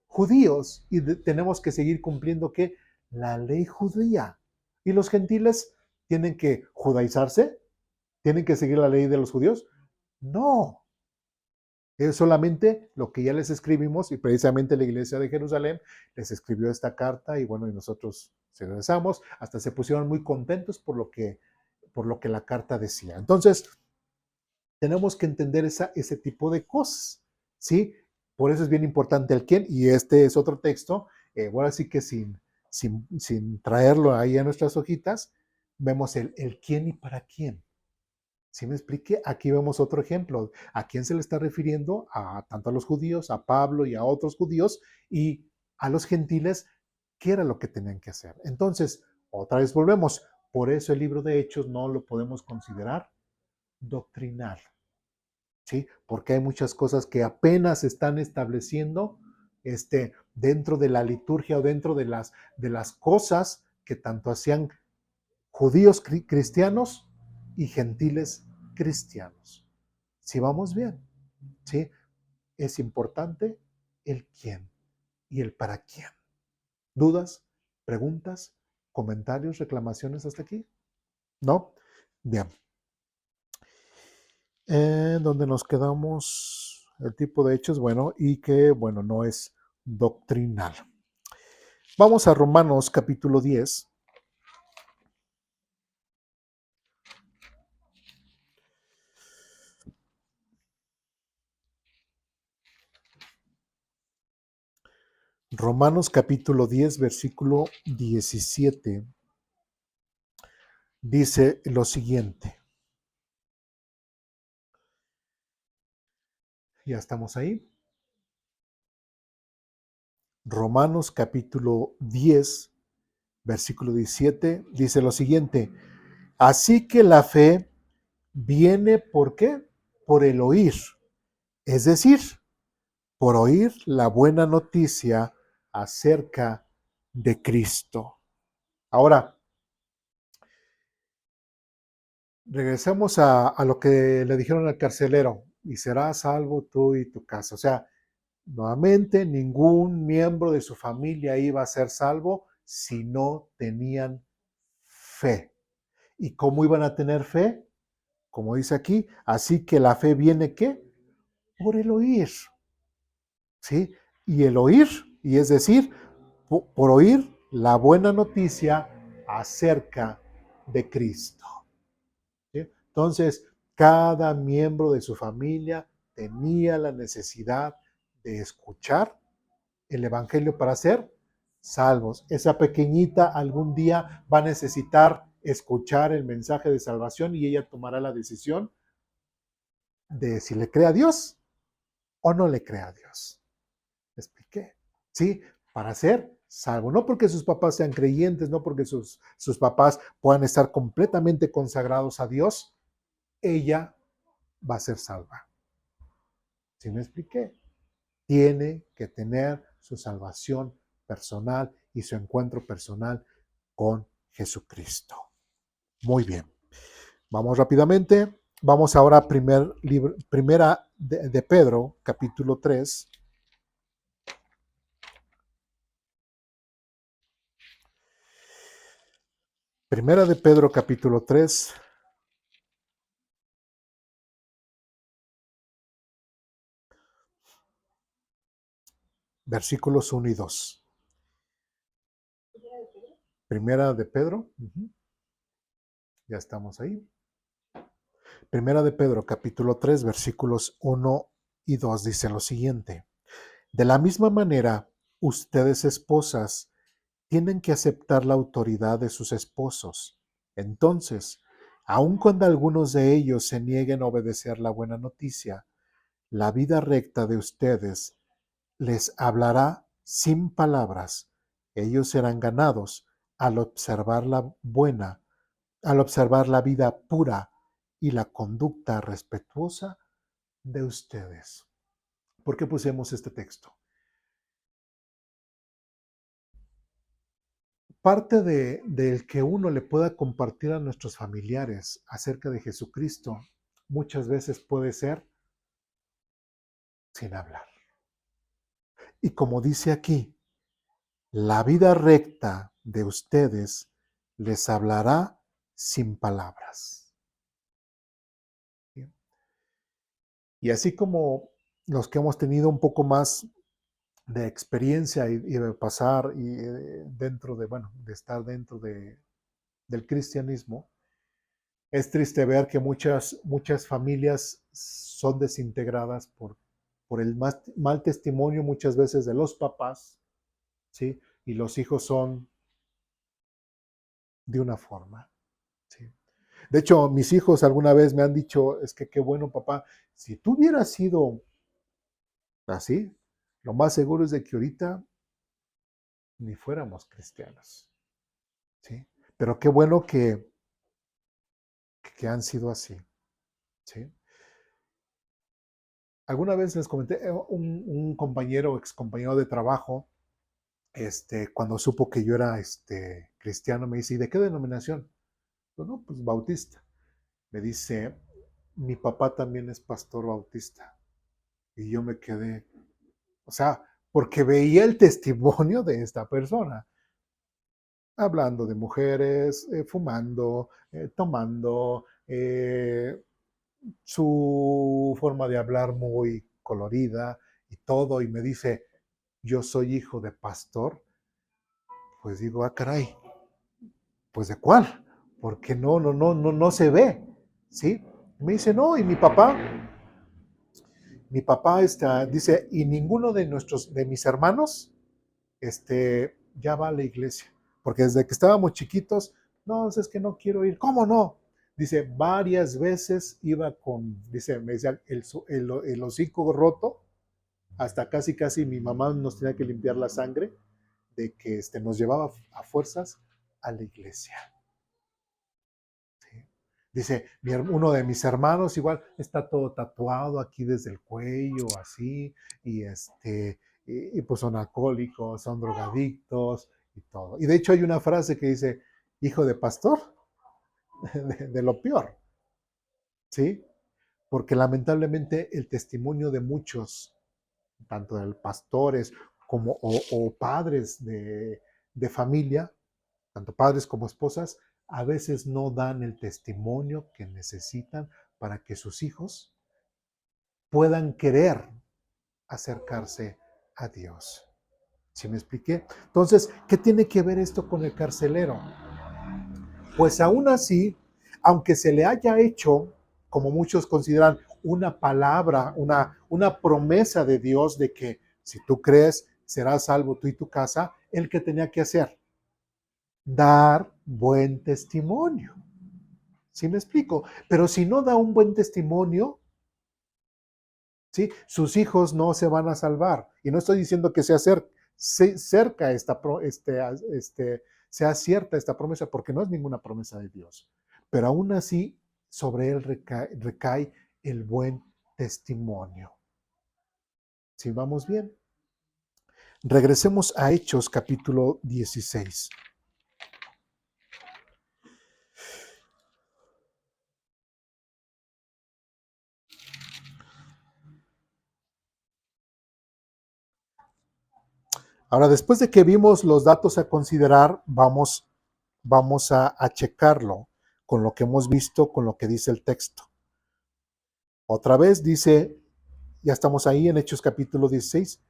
Judíos, y tenemos que seguir cumpliendo, ¿qué? La ley judía. ¿Y los gentiles tienen que judaizarse? ¿Tienen que seguir la ley de los judíos? No. Es solamente lo que ya les escribimos, y precisamente la iglesia de Jerusalén les escribió esta carta, y bueno, y nosotros se regresamos, hasta se pusieron muy contentos por lo que la carta decía. Entonces, tenemos que entender ese tipo de cosas, ¿sí? Por eso es bien importante el quién, y este es otro texto, bueno, así que sin traerlo ahí a nuestras hojitas, vemos el quién y para quién. ¿Sí me expliqué? Aquí vemos otro ejemplo. ¿A quién se le está refiriendo? Tanto a los judíos, a Pablo y a otros judíos, y a los gentiles, ¿qué era lo que tenían que hacer? Entonces, otra vez volvemos. Por eso el libro de Hechos no lo podemos considerar doctrinal, ¿sí? Porque hay muchas cosas que apenas se están estableciendo dentro de la liturgia o dentro de las cosas que tanto hacían judíos cristianos y gentiles cristianos. Si vamos bien, ¿sí? Es importante el quién y el para quién. ¿Dudas, preguntas, comentarios, reclamaciones hasta aquí? ¿No? Bien. Donde nos quedamos, el tipo de hechos, bueno, y que, bueno, no es doctrinal. Vamos a Romanos capítulo 10. Romanos capítulo 10, versículo 17, dice lo siguiente. Ya estamos ahí. Romanos capítulo 10, versículo 17, dice lo siguiente. Así que la fe viene, ¿por qué? Por el oír. Es decir, por oír la buena noticia acerca de Cristo. Ahora, regresemos a lo que le dijeron al carcelero: y serás salvo tú y tu casa. O sea, nuevamente, ningún miembro de su familia iba a ser salvo si no tenían fe. ¿Y cómo iban a tener fe? Como dice aquí, así que la fe viene, ¿qué? Por el oír, ¿sí? Y el oír, y es decir, por oír la buena noticia acerca de Cristo, ¿sí? Entonces, cada miembro de su familia tenía la necesidad de escuchar el Evangelio para ser salvos. Esa pequeñita algún día va a necesitar escuchar el mensaje de salvación y ella tomará la decisión de si le cree a Dios o no le cree a Dios. ¿Me expliqué? ¿Sí? Para ser salvo. No porque sus papás sean creyentes, no porque sus papás puedan estar completamente consagrados a Dios, ella va a ser salva. ¿Sí me expliqué? Tiene que tener su salvación personal y su encuentro personal con Jesucristo. Muy bien. Vamos rápidamente. Vamos ahora a primera de Pedro, capítulo 3. Primera de Pedro, capítulo 3, versículos 1 y 2. Primera de Pedro. Ya estamos ahí. Primera de Pedro, capítulo 3, versículos 1 y 2 dice lo siguiente. De la misma manera, ustedes esposas tienen que aceptar la autoridad de sus esposos. Entonces, aun cuando algunos de ellos se nieguen a obedecer la buena noticia, la vida recta de ustedes les hablará sin palabras. Ellos serán ganados al observar al observar la vida pura y la conducta respetuosa de ustedes. ¿Por qué pusimos este texto? Parte del que uno le pueda compartir a nuestros familiares acerca de Jesucristo muchas veces puede ser sin hablar. Y como dice aquí, la vida recta de ustedes les hablará sin palabras. Y así como los que hemos tenido un poco más de experiencia y de pasar y dentro de, bueno, de estar dentro del cristianismo, es triste ver que muchas familias son desintegradas por el mal testimonio muchas veces de los papás, ¿sí? Y los hijos son de una forma, ¿sí? De hecho, mis hijos alguna vez me han dicho, es que qué bueno, papá, si tú hubieras sido así, lo más seguro es de que ahorita ni fuéramos cristianos, ¿sí? Pero qué bueno que han sido así, ¿sí? Alguna vez les comenté, un compañero, ex compañero de trabajo, cuando supo que yo era cristiano, me dice, ¿y de qué denominación? Yo, no, pues bautista. Me dice, mi papá también es pastor bautista. Y yo me quedé, o sea, porque veía el testimonio de esta persona, hablando de mujeres, fumando, tomando, su forma de hablar muy colorida y todo, y me dice, yo soy hijo de pastor. Pues digo, ah, caray, pues ¿de cuál? Porque no se ve, ¿sí? Me dice, no, y mi papá dice, y ninguno de mis hermanos, ya va a la iglesia, porque desde que estábamos chiquitos, no, es que no quiero ir, ¿cómo no? Dice, varias veces iba dice, me decía, el hocico roto, hasta casi mi mamá nos tenía que limpiar la sangre, de que nos llevaba a fuerzas a la iglesia. ¿Sí? Dice, uno de mis hermanos igual está todo tatuado aquí desde el cuello, así, y pues son alcohólicos, son drogadictos y todo. Y de hecho hay una frase que dice, hijo de pastor, de lo peor, ¿sí? Porque lamentablemente el testimonio de muchos, tanto de pastores como o padres de familia, tanto padres como esposas, a veces no dan el testimonio que necesitan para que sus hijos puedan querer acercarse a Dios. ¿Sí me expliqué? Entonces, ¿qué tiene que ver esto con el carcelero? Pues aún así, aunque se le haya hecho, como muchos consideran, una palabra, una promesa de Dios de que si tú crees, serás salvo tú y tu casa, ¿el que tenía que hacer? Dar buen testimonio. ¿Sí me explico? Pero si no da un buen testimonio, ¿sí? Sus hijos no se van a salvar. Y no estoy diciendo que sea cerca sea cierta esta promesa, porque no es ninguna promesa de Dios. Pero aún así, sobre él recae el buen testimonio. ¿Sí vamos bien? Regresemos a Hechos capítulo 16. Ahora, después de que vimos los datos a considerar, vamos a checarlo con lo que hemos visto, con lo que dice el texto. Otra vez dice, ya estamos ahí en Hechos capítulo 16,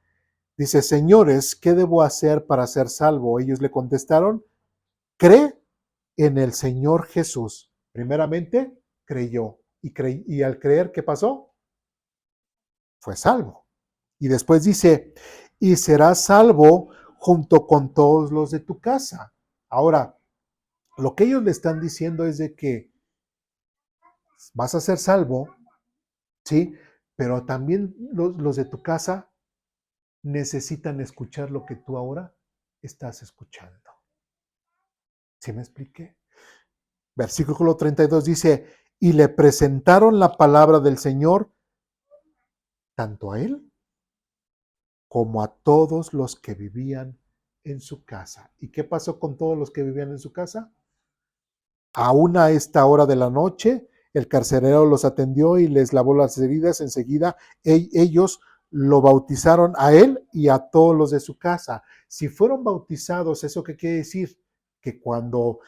Dice, señores, ¿qué debo hacer para ser salvo? Ellos le contestaron, cree en el Señor Jesús. Primeramente, creyó. Y al creer, ¿qué pasó? Fue salvo. Y después dice, y serás salvo junto con todos los de tu casa. Ahora, lo que ellos le están diciendo es de que vas a ser salvo, ¿sí? Pero también los de tu casa necesitan escuchar lo que tú ahora estás escuchando. ¿Sí me expliqué? Versículo 32 dice, y le presentaron la palabra del Señor tanto a él como a todos los que vivían en su casa. ¿Y qué pasó con todos los que vivían en su casa? Aún a esta hora de la noche, el carcelero los atendió y les lavó las heridas. Enseguida ellos lo bautizaron a él y a todos los de su casa. Si fueron bautizados, ¿eso qué quiere decir? Que cuando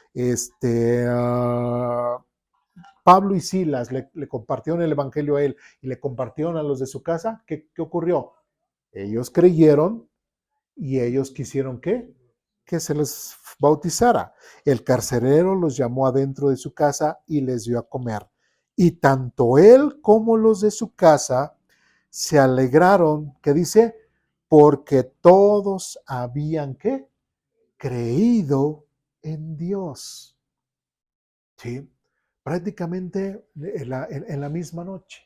Pablo y Silas le compartieron el evangelio a él y le compartieron a los de su casa, ¿qué ocurrió? Ellos creyeron y ellos quisieron ¿qué? Que se les bautizara. El carcelero los llamó adentro de su casa y les dio a comer. Y tanto él como los de su casa se alegraron, ¿qué dice? Porque todos habían ¿qué? Creído en Dios. ¿Sí? Prácticamente en la misma noche.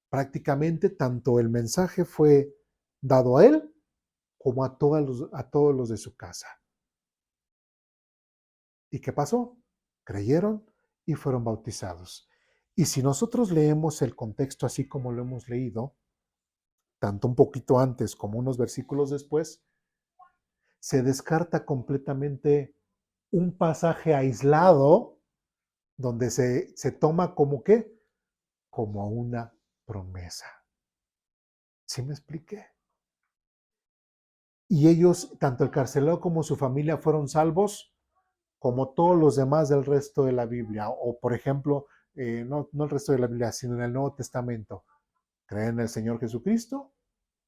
Prácticamente tanto el mensaje fue dado a él como a todos los de su casa. ¿Y qué pasó? Creyeron y fueron bautizados. Y si nosotros leemos el contexto así como lo hemos leído, tanto un poquito antes como unos versículos después, se descarta completamente un pasaje aislado donde se toma como qué, como una promesa. ¿Sí me expliqué? Y ellos, tanto el carcelero como su familia, fueron salvos como todos los demás del resto de la Biblia. O, por ejemplo, no el resto de la Biblia, sino en el Nuevo Testamento. Cree en el Señor Jesucristo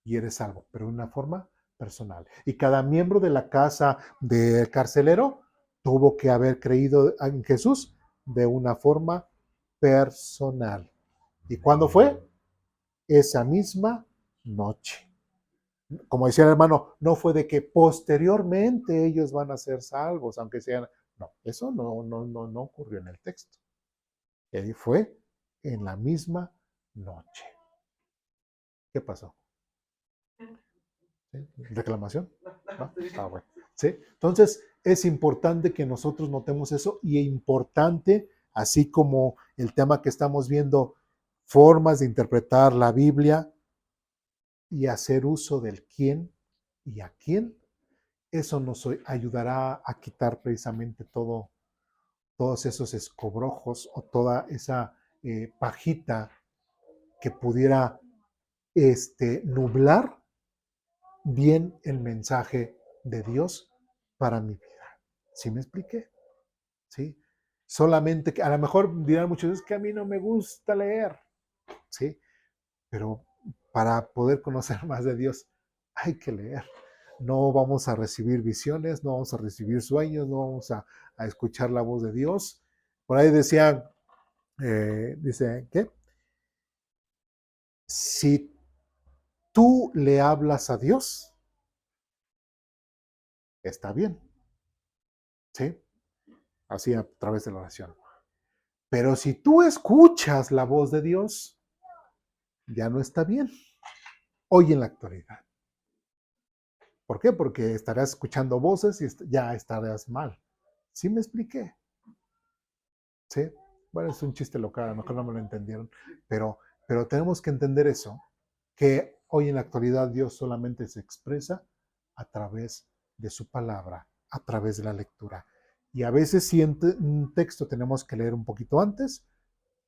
y eres salvo, pero de una forma personal. Y cada miembro de la casa del carcelero tuvo que haber creído en Jesús de una forma personal. ¿Y cuándo fue? Esa misma noche. Como decía el hermano, no fue de que posteriormente ellos van a ser salvos, aunque sean. No, eso no ocurrió en el texto. Y ahí fue en la misma noche. ¿Qué pasó? ¿Sí? ¿Reclamación? ¿No? Ah, bueno. ¿Sí? Entonces, es importante que nosotros notemos eso y es importante, así como el tema que estamos viendo, formas de interpretar la Biblia y hacer uso del quién y a quién, eso nos ayudará a quitar precisamente todos esos escobrojos o toda esa pajita que pudiera nublar bien el mensaje de Dios para mi vida. ¿Sí me expliqué? ¿Sí? Solamente que a lo mejor dirán muchos, es que a mí no me gusta leer, ¿sí? Pero para poder conocer más de Dios hay que leer. No vamos a recibir visiones, no vamos a recibir sueños, no vamos a escuchar la voz de Dios. Por ahí decían, dice, ¿qué? Si tú le hablas a Dios, está bien, ¿sí? Así a través de la oración. Pero si tú escuchas la voz de Dios, ya no está bien. Hoy en la actualidad. ¿Por qué? Porque estarás escuchando voces y ya estarás mal. ¿Sí me expliqué? ¿Sí? Bueno, es un chiste local, a lo mejor no me lo entendieron, pero tenemos que entender eso, que hoy en la actualidad Dios solamente se expresa a través de su palabra, a través de la lectura. Y a veces si en un texto tenemos que leer un poquito antes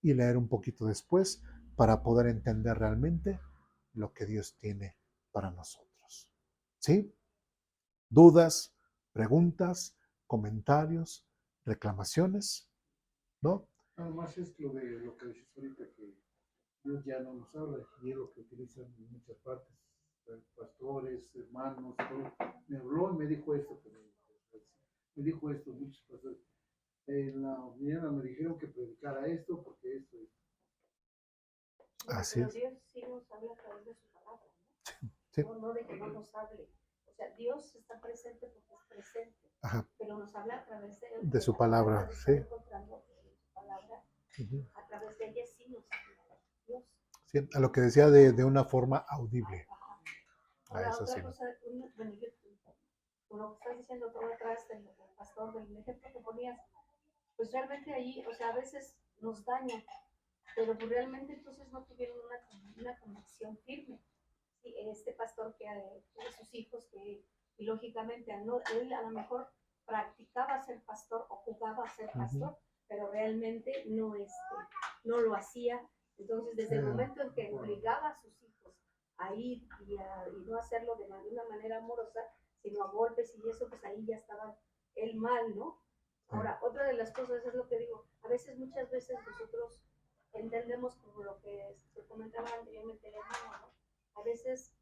y leer un poquito después para poder entender realmente lo que Dios tiene para nosotros. ¿Sí? ¿Dudas, preguntas, comentarios, reclamaciones? ¿No? Nada más es lo que dices ahorita, que Dios ya no nos habla y es lo que utilizan en muchas partes pastores, hermanos, todo. Me habló y me dijo esto, me dijo esto, muchos pastores. En la mañana me dijeron que predicara esto, porque esto. Así Pero es. Dios sí nos habla a través de su palabra, ¿no? Sí. No de que no nos hable. O sea, Dios está presente porque es presente, Ajá. pero nos habla a través De su la palabra, de sí. estar encontrando su palabra. Ujú. A través de ella sí nos habla Dios. Sí, a lo que decía de una forma audible. Ajá. A Ahora, eso otra sí. cosa, bueno, yo, con lo que estás diciendo todo atrás del pastor, del ejemplo que ponías, pues realmente ahí, o sea, a veces nos daña, pero pues realmente entonces no tuvieron una conexión firme. Sí, este pastor que de sus hijos, que y lógicamente no, él a lo mejor practicaba ser pastor o jugaba a ser pastor, pero realmente no lo hacía. Entonces, desde el momento en que obligaba a sus hijos a ir y no hacerlo de una manera amorosa, sino a golpes y eso, pues ahí ya estaba él mal, ¿no? Ahora, otra de las cosas es lo que digo, a veces, muchas veces nosotros entendemos como lo que se comentaba anteriormente el hermano, ¿no? A veces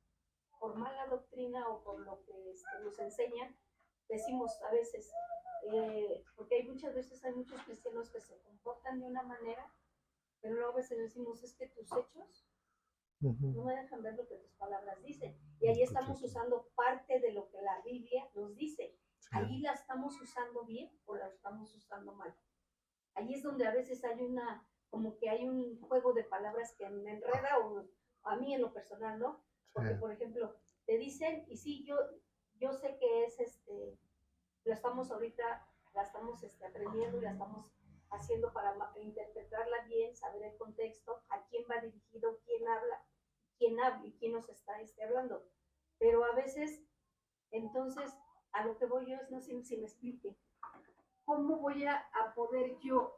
por mala doctrina o por lo que nos enseñan, decimos a veces, porque muchas veces hay muchos cristianos que se comportan de una manera, pero luego a veces decimos, es que tus hechos no me dejan ver lo que tus palabras dicen. Y ahí estamos usando parte de lo que la Biblia nos dice. Ahí la estamos usando bien o la estamos usando mal. Ahí es donde a veces hay como que hay un juego de palabras que me enreda o a mí en lo personal, ¿no? Porque, por ejemplo, te dicen, y sí, yo sé que es la estamos ahorita, la estamos aprendiendo y la estamos haciendo para interpretarla bien, saber el contexto, a quién va dirigido, quién habla y quién nos está hablando. Pero a veces, entonces, a lo que voy yo es, no sé si me explique, ¿cómo voy a poder yo,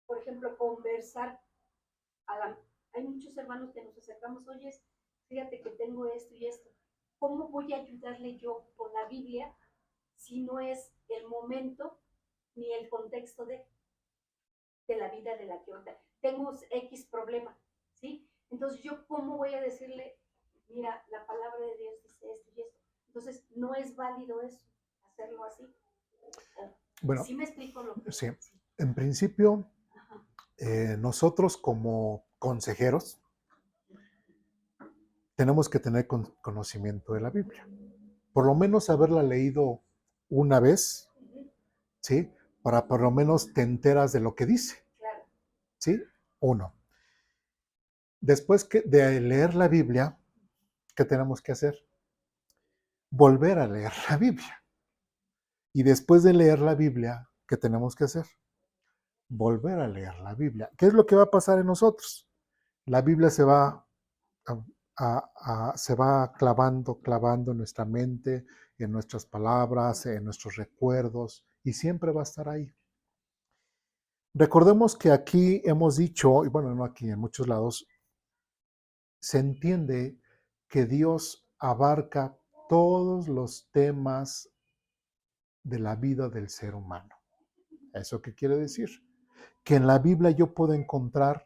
por ejemplo, conversar hay muchos hermanos que nos acercamos, oye, fíjate que tengo esto y esto. ¿Cómo voy a ayudarle yo con la Biblia si no es el momento ni el contexto de la vida de la que ahorita tengo X problema? ¿Sí? Entonces, ¿yo cómo voy a decirle, mira, la palabra de Dios dice esto y esto? Entonces, no es válido eso, hacerlo así. Bueno, ¿Sí me explico lo que sí. sí. En principio, nosotros como consejeros tenemos que tener conocimiento de la Biblia. Por lo menos haberla leído una vez, ¿sí? Para por lo menos te enteras de lo que dice, Claro. ¿sí? Uno. Después de leer la Biblia, ¿qué tenemos que hacer? Volver a leer la Biblia. Y después de leer la Biblia, ¿qué tenemos que hacer? Volver a leer la Biblia. ¿Qué es lo que va a pasar en nosotros? La Biblia se va clavando en nuestra mente, en nuestras palabras, en nuestros recuerdos, y siempre va a estar ahí. Recordemos que aquí hemos dicho, y bueno, no aquí, en muchos lados, se entiende que Dios abarca todos los temas de la vida del ser humano. ¿Eso qué quiere decir? Que en la Biblia yo puedo encontrar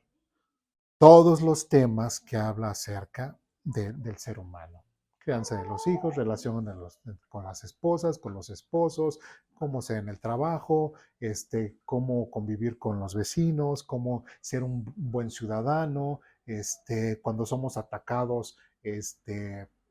todos los temas que habla acerca del ser humano. Crianza de los hijos, relación con las esposas, con los esposos, cómo ser en el trabajo, cómo convivir con los vecinos, cómo ser un buen ciudadano, cuando somos atacados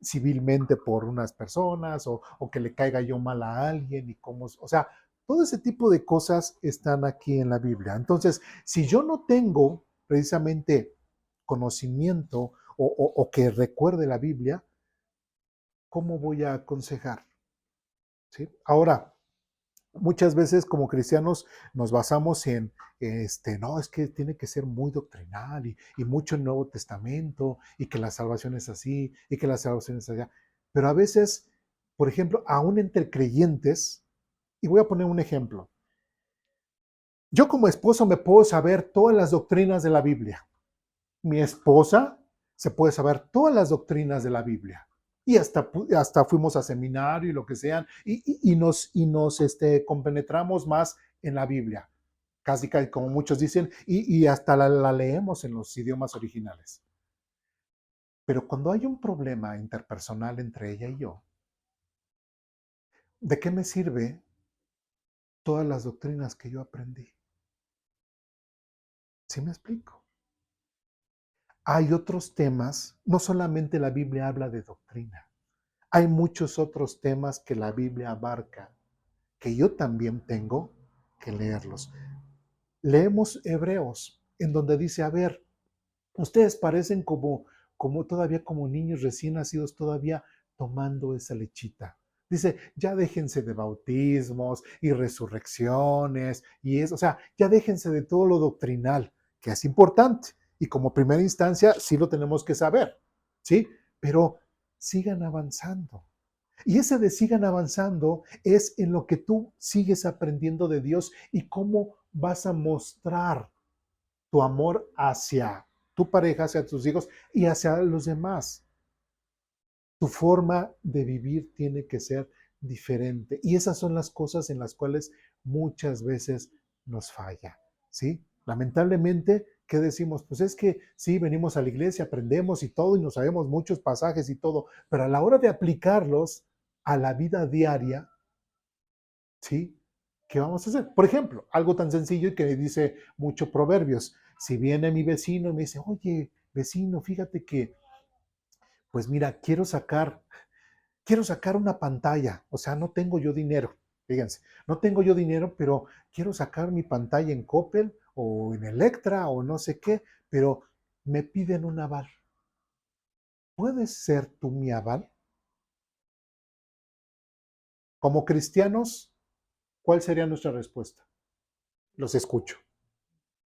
civilmente por unas personas o que le caiga yo mal a alguien y cómo, o sea, todo ese tipo de cosas están aquí en la Biblia. Entonces, si yo no tengo precisamente conocimiento o que recuerde la Biblia, ¿cómo voy a aconsejar? ¿Sí? Ahora, muchas veces como cristianos nos basamos en, no, es que tiene que ser muy doctrinal y mucho el Nuevo Testamento y que la salvación es así y que la salvación es allá. Pero a veces, por ejemplo, aún entre creyentes, y voy a poner un ejemplo, yo como esposo me puedo saber todas las doctrinas de la Biblia. Mi esposa se puede saber todas las doctrinas de la Biblia. Y hasta fuimos a seminario y lo que sean, y nos compenetramos más en la Biblia, casi como muchos dicen, y hasta la leemos en los idiomas originales. Pero cuando hay un problema interpersonal entre ella y yo, ¿de qué me sirve todas las doctrinas que yo aprendí? ¿Sí me explico? Hay otros temas, no solamente la Biblia habla de doctrina, hay muchos otros temas que la Biblia abarca, que yo también tengo que leerlos. Leemos Hebreos, en donde dice, a ver, ustedes parecen como todavía como niños recién nacidos, todavía tomando esa lechita. Dice, ya déjense de bautismos y resurrecciones y eso, o sea, ya déjense de todo lo doctrinal, que es importante. Y como primera instancia, sí lo tenemos que saber, ¿sí? Pero sigan avanzando. Y ese de sigan avanzando es en lo que tú sigues aprendiendo de Dios y cómo vas a mostrar tu amor hacia tu pareja, hacia tus hijos y hacia los demás. Tu forma de vivir tiene que ser diferente. Y esas son las cosas en las cuales muchas veces nos falla, ¿sí? Lamentablemente, ¿qué decimos? Pues es que sí, venimos a la iglesia, aprendemos y todo, y nos sabemos muchos pasajes y todo, pero a la hora de aplicarlos a la vida diaria, ¿sí? ¿Qué vamos a hacer? Por ejemplo, algo tan sencillo y que dice mucho Proverbios. Si viene mi vecino y me dice, oye, vecino, fíjate que, pues mira, quiero sacar una pantalla, o sea, no tengo yo dinero, fíjense, no tengo yo dinero, pero quiero sacar mi pantalla en Coppel o en Electra o no sé qué, pero me piden un aval. ¿Puedes ser tú mi aval? Como cristianos, ¿cuál sería nuestra respuesta? Los escucho.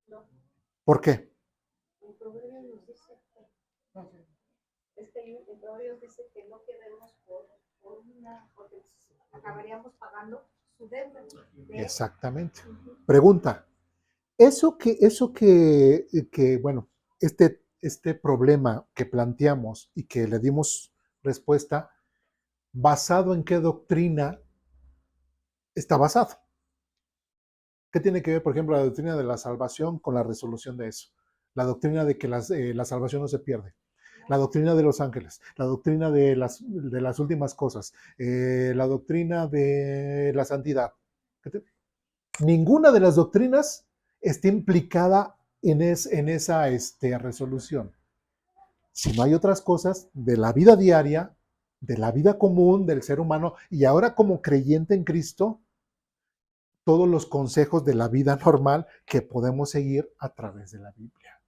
No, ¿Por qué? el proverbio nos dice el proverbio dice que no quedemos por una, porque acabaríamos pagando su deuda. Exactamente. Ujú. Pregunta, bueno, este problema que planteamos y que le dimos respuesta, ¿basado en qué doctrina está basado? ¿Qué tiene que ver, por ejemplo, la doctrina de la salvación con la resolución de eso? La doctrina de que la salvación no se pierde. La doctrina de los ángeles, la doctrina de las últimas cosas, la doctrina de la santidad. Ninguna de las doctrinas está implicada en esa resolución. Si no hay otras cosas de la vida diaria, de la vida común del ser humano, y ahora como creyente en Cristo, todos los consejos de la vida normal que podemos seguir a través de la Biblia.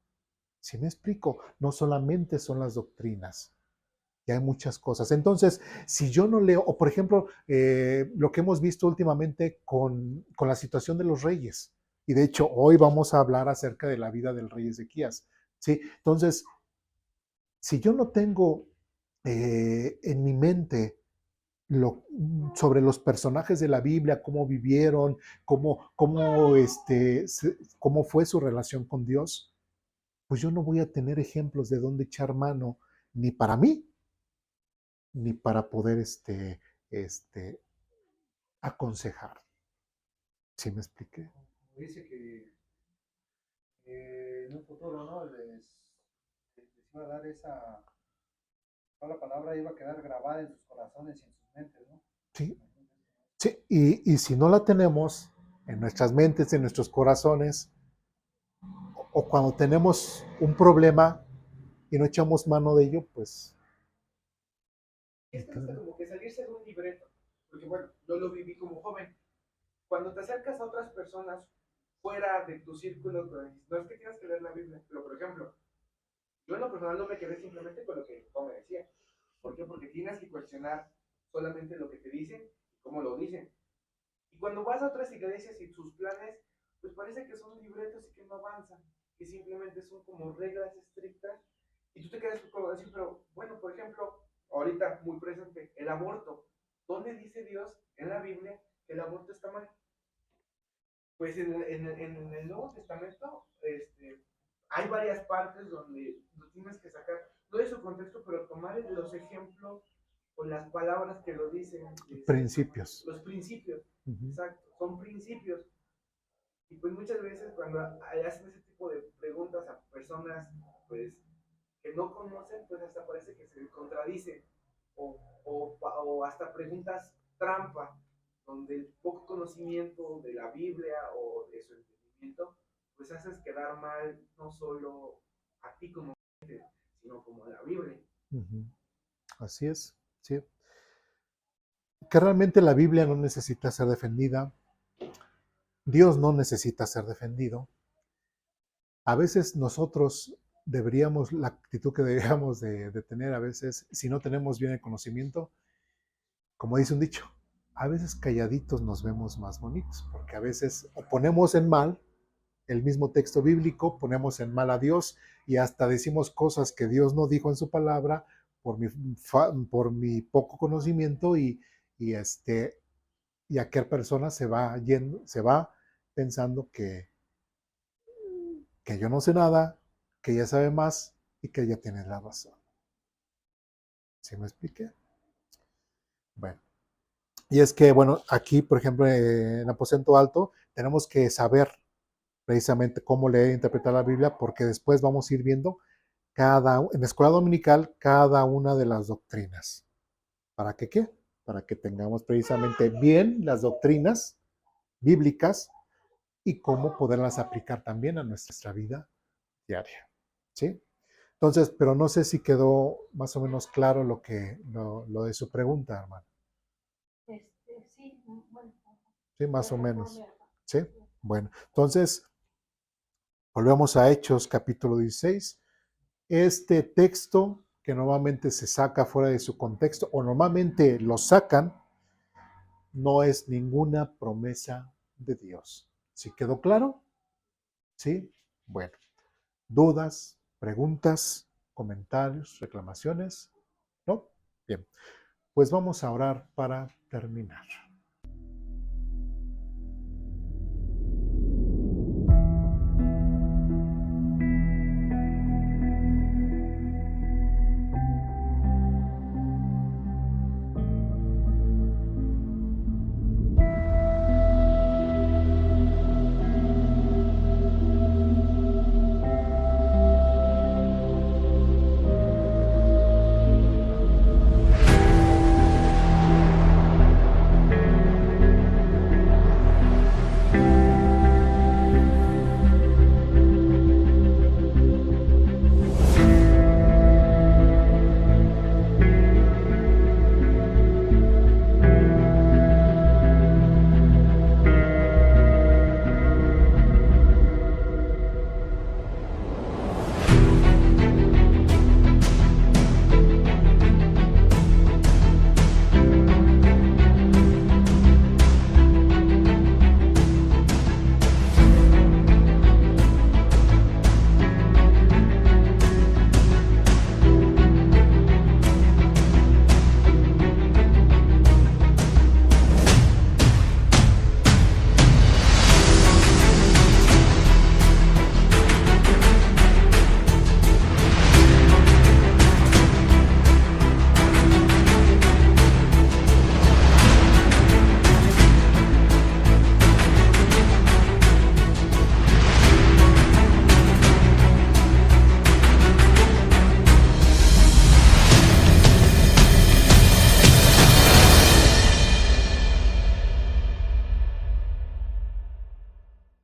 ¿Sí me explico? No solamente son las doctrinas, y hay muchas cosas. Entonces, si yo no leo, o por ejemplo, lo que hemos visto últimamente con la situación de los reyes, y de hecho hoy vamos a hablar acerca de la vida del rey Ezequías, ¿sí? Entonces, si yo no tengo en mi mente sobre los personajes de la Biblia, cómo vivieron, cómo fue su relación con Dios, pues yo no voy a tener ejemplos de dónde echar mano, ni para mí, ni para poder este, aconsejar. ¿Sí me expliqué? Dice que en un futuro, ¿no? Les iba a dar esa, toda la palabra iba a quedar grabada en sus corazones y en sus mentes, ¿no? Sí, sí. Y si no la tenemos en nuestras mentes, en nuestros corazones, o cuando tenemos un problema y no echamos mano de ello, pues... Es que no está como que salirse de un libreto, porque bueno, yo lo viví como joven. Cuando te acercas a otras personas fuera de tu círculo, no es que tienes que leer la Biblia, pero por ejemplo, yo en lo personal no me quedé simplemente con lo que mi me decía. ¿Por qué? Porque tienes que cuestionar solamente lo que te dicen y cómo lo dicen. Y cuando vas a otras iglesias y sus planes, pues parece que son libretos y que no avanzan, que simplemente son como reglas estrictas. Y tú te quedas como decir, pero bueno, por ejemplo, ahorita muy presente, el aborto. ¿Dónde dice Dios en la Biblia que el aborto está mal? Pues en el Nuevo Testamento hay varias partes donde lo tienes que sacar, no de su contexto, pero tomar los ejemplos o las palabras que lo dicen. Principios. Los principios, Uh-huh. exacto, son principios. Y pues muchas veces cuando hacen ese tipo de preguntas a personas, pues, que no conocen, pues hasta parece que se contradicen, o hasta preguntas trampa, donde el poco conocimiento de la Biblia o de su entendimiento, pues haces quedar mal no solo a ti como gente, sino como a la Biblia. Ujú. Así es, sí. Que realmente la Biblia no necesita ser defendida, Dios no necesita ser defendido. A veces nosotros deberíamos, la actitud que deberíamos de tener a veces, si no tenemos bien el conocimiento, como dice un dicho, a veces calladitos nos vemos más bonitos, porque a veces o ponemos en mal el mismo texto bíblico, ponemos en mal a Dios y hasta decimos cosas que Dios no dijo en su palabra por mi poco conocimiento y aquella persona se va yendo, se va pensando que yo no sé nada, que ella sabe más y que ella tiene la razón. ¿Sí me expliqué? Bueno, y es que, bueno, aquí, por ejemplo, en Aposento Alto, tenemos que saber precisamente cómo leer e interpretar la Biblia, porque después vamos a ir viendo en la escuela dominical cada una de las doctrinas. ¿Para qué qué? Para que tengamos precisamente bien las doctrinas bíblicas y cómo poderlas aplicar también a nuestra vida diaria. ¿Sí? Entonces, pero no sé si quedó más o menos claro lo de su pregunta, hermano. Sí, bueno, Sí, más o por menos. mi hermano. Sí. Bueno, entonces, volvemos a Hechos capítulo 16. Este texto que normalmente se saca fuera de su contexto o normalmente lo sacan, no es ninguna promesa de Dios. ¿Sí quedó claro? ¿Sí? Bueno, dudas, preguntas, comentarios, reclamaciones, ¿no? Bien, pues vamos a orar para terminar.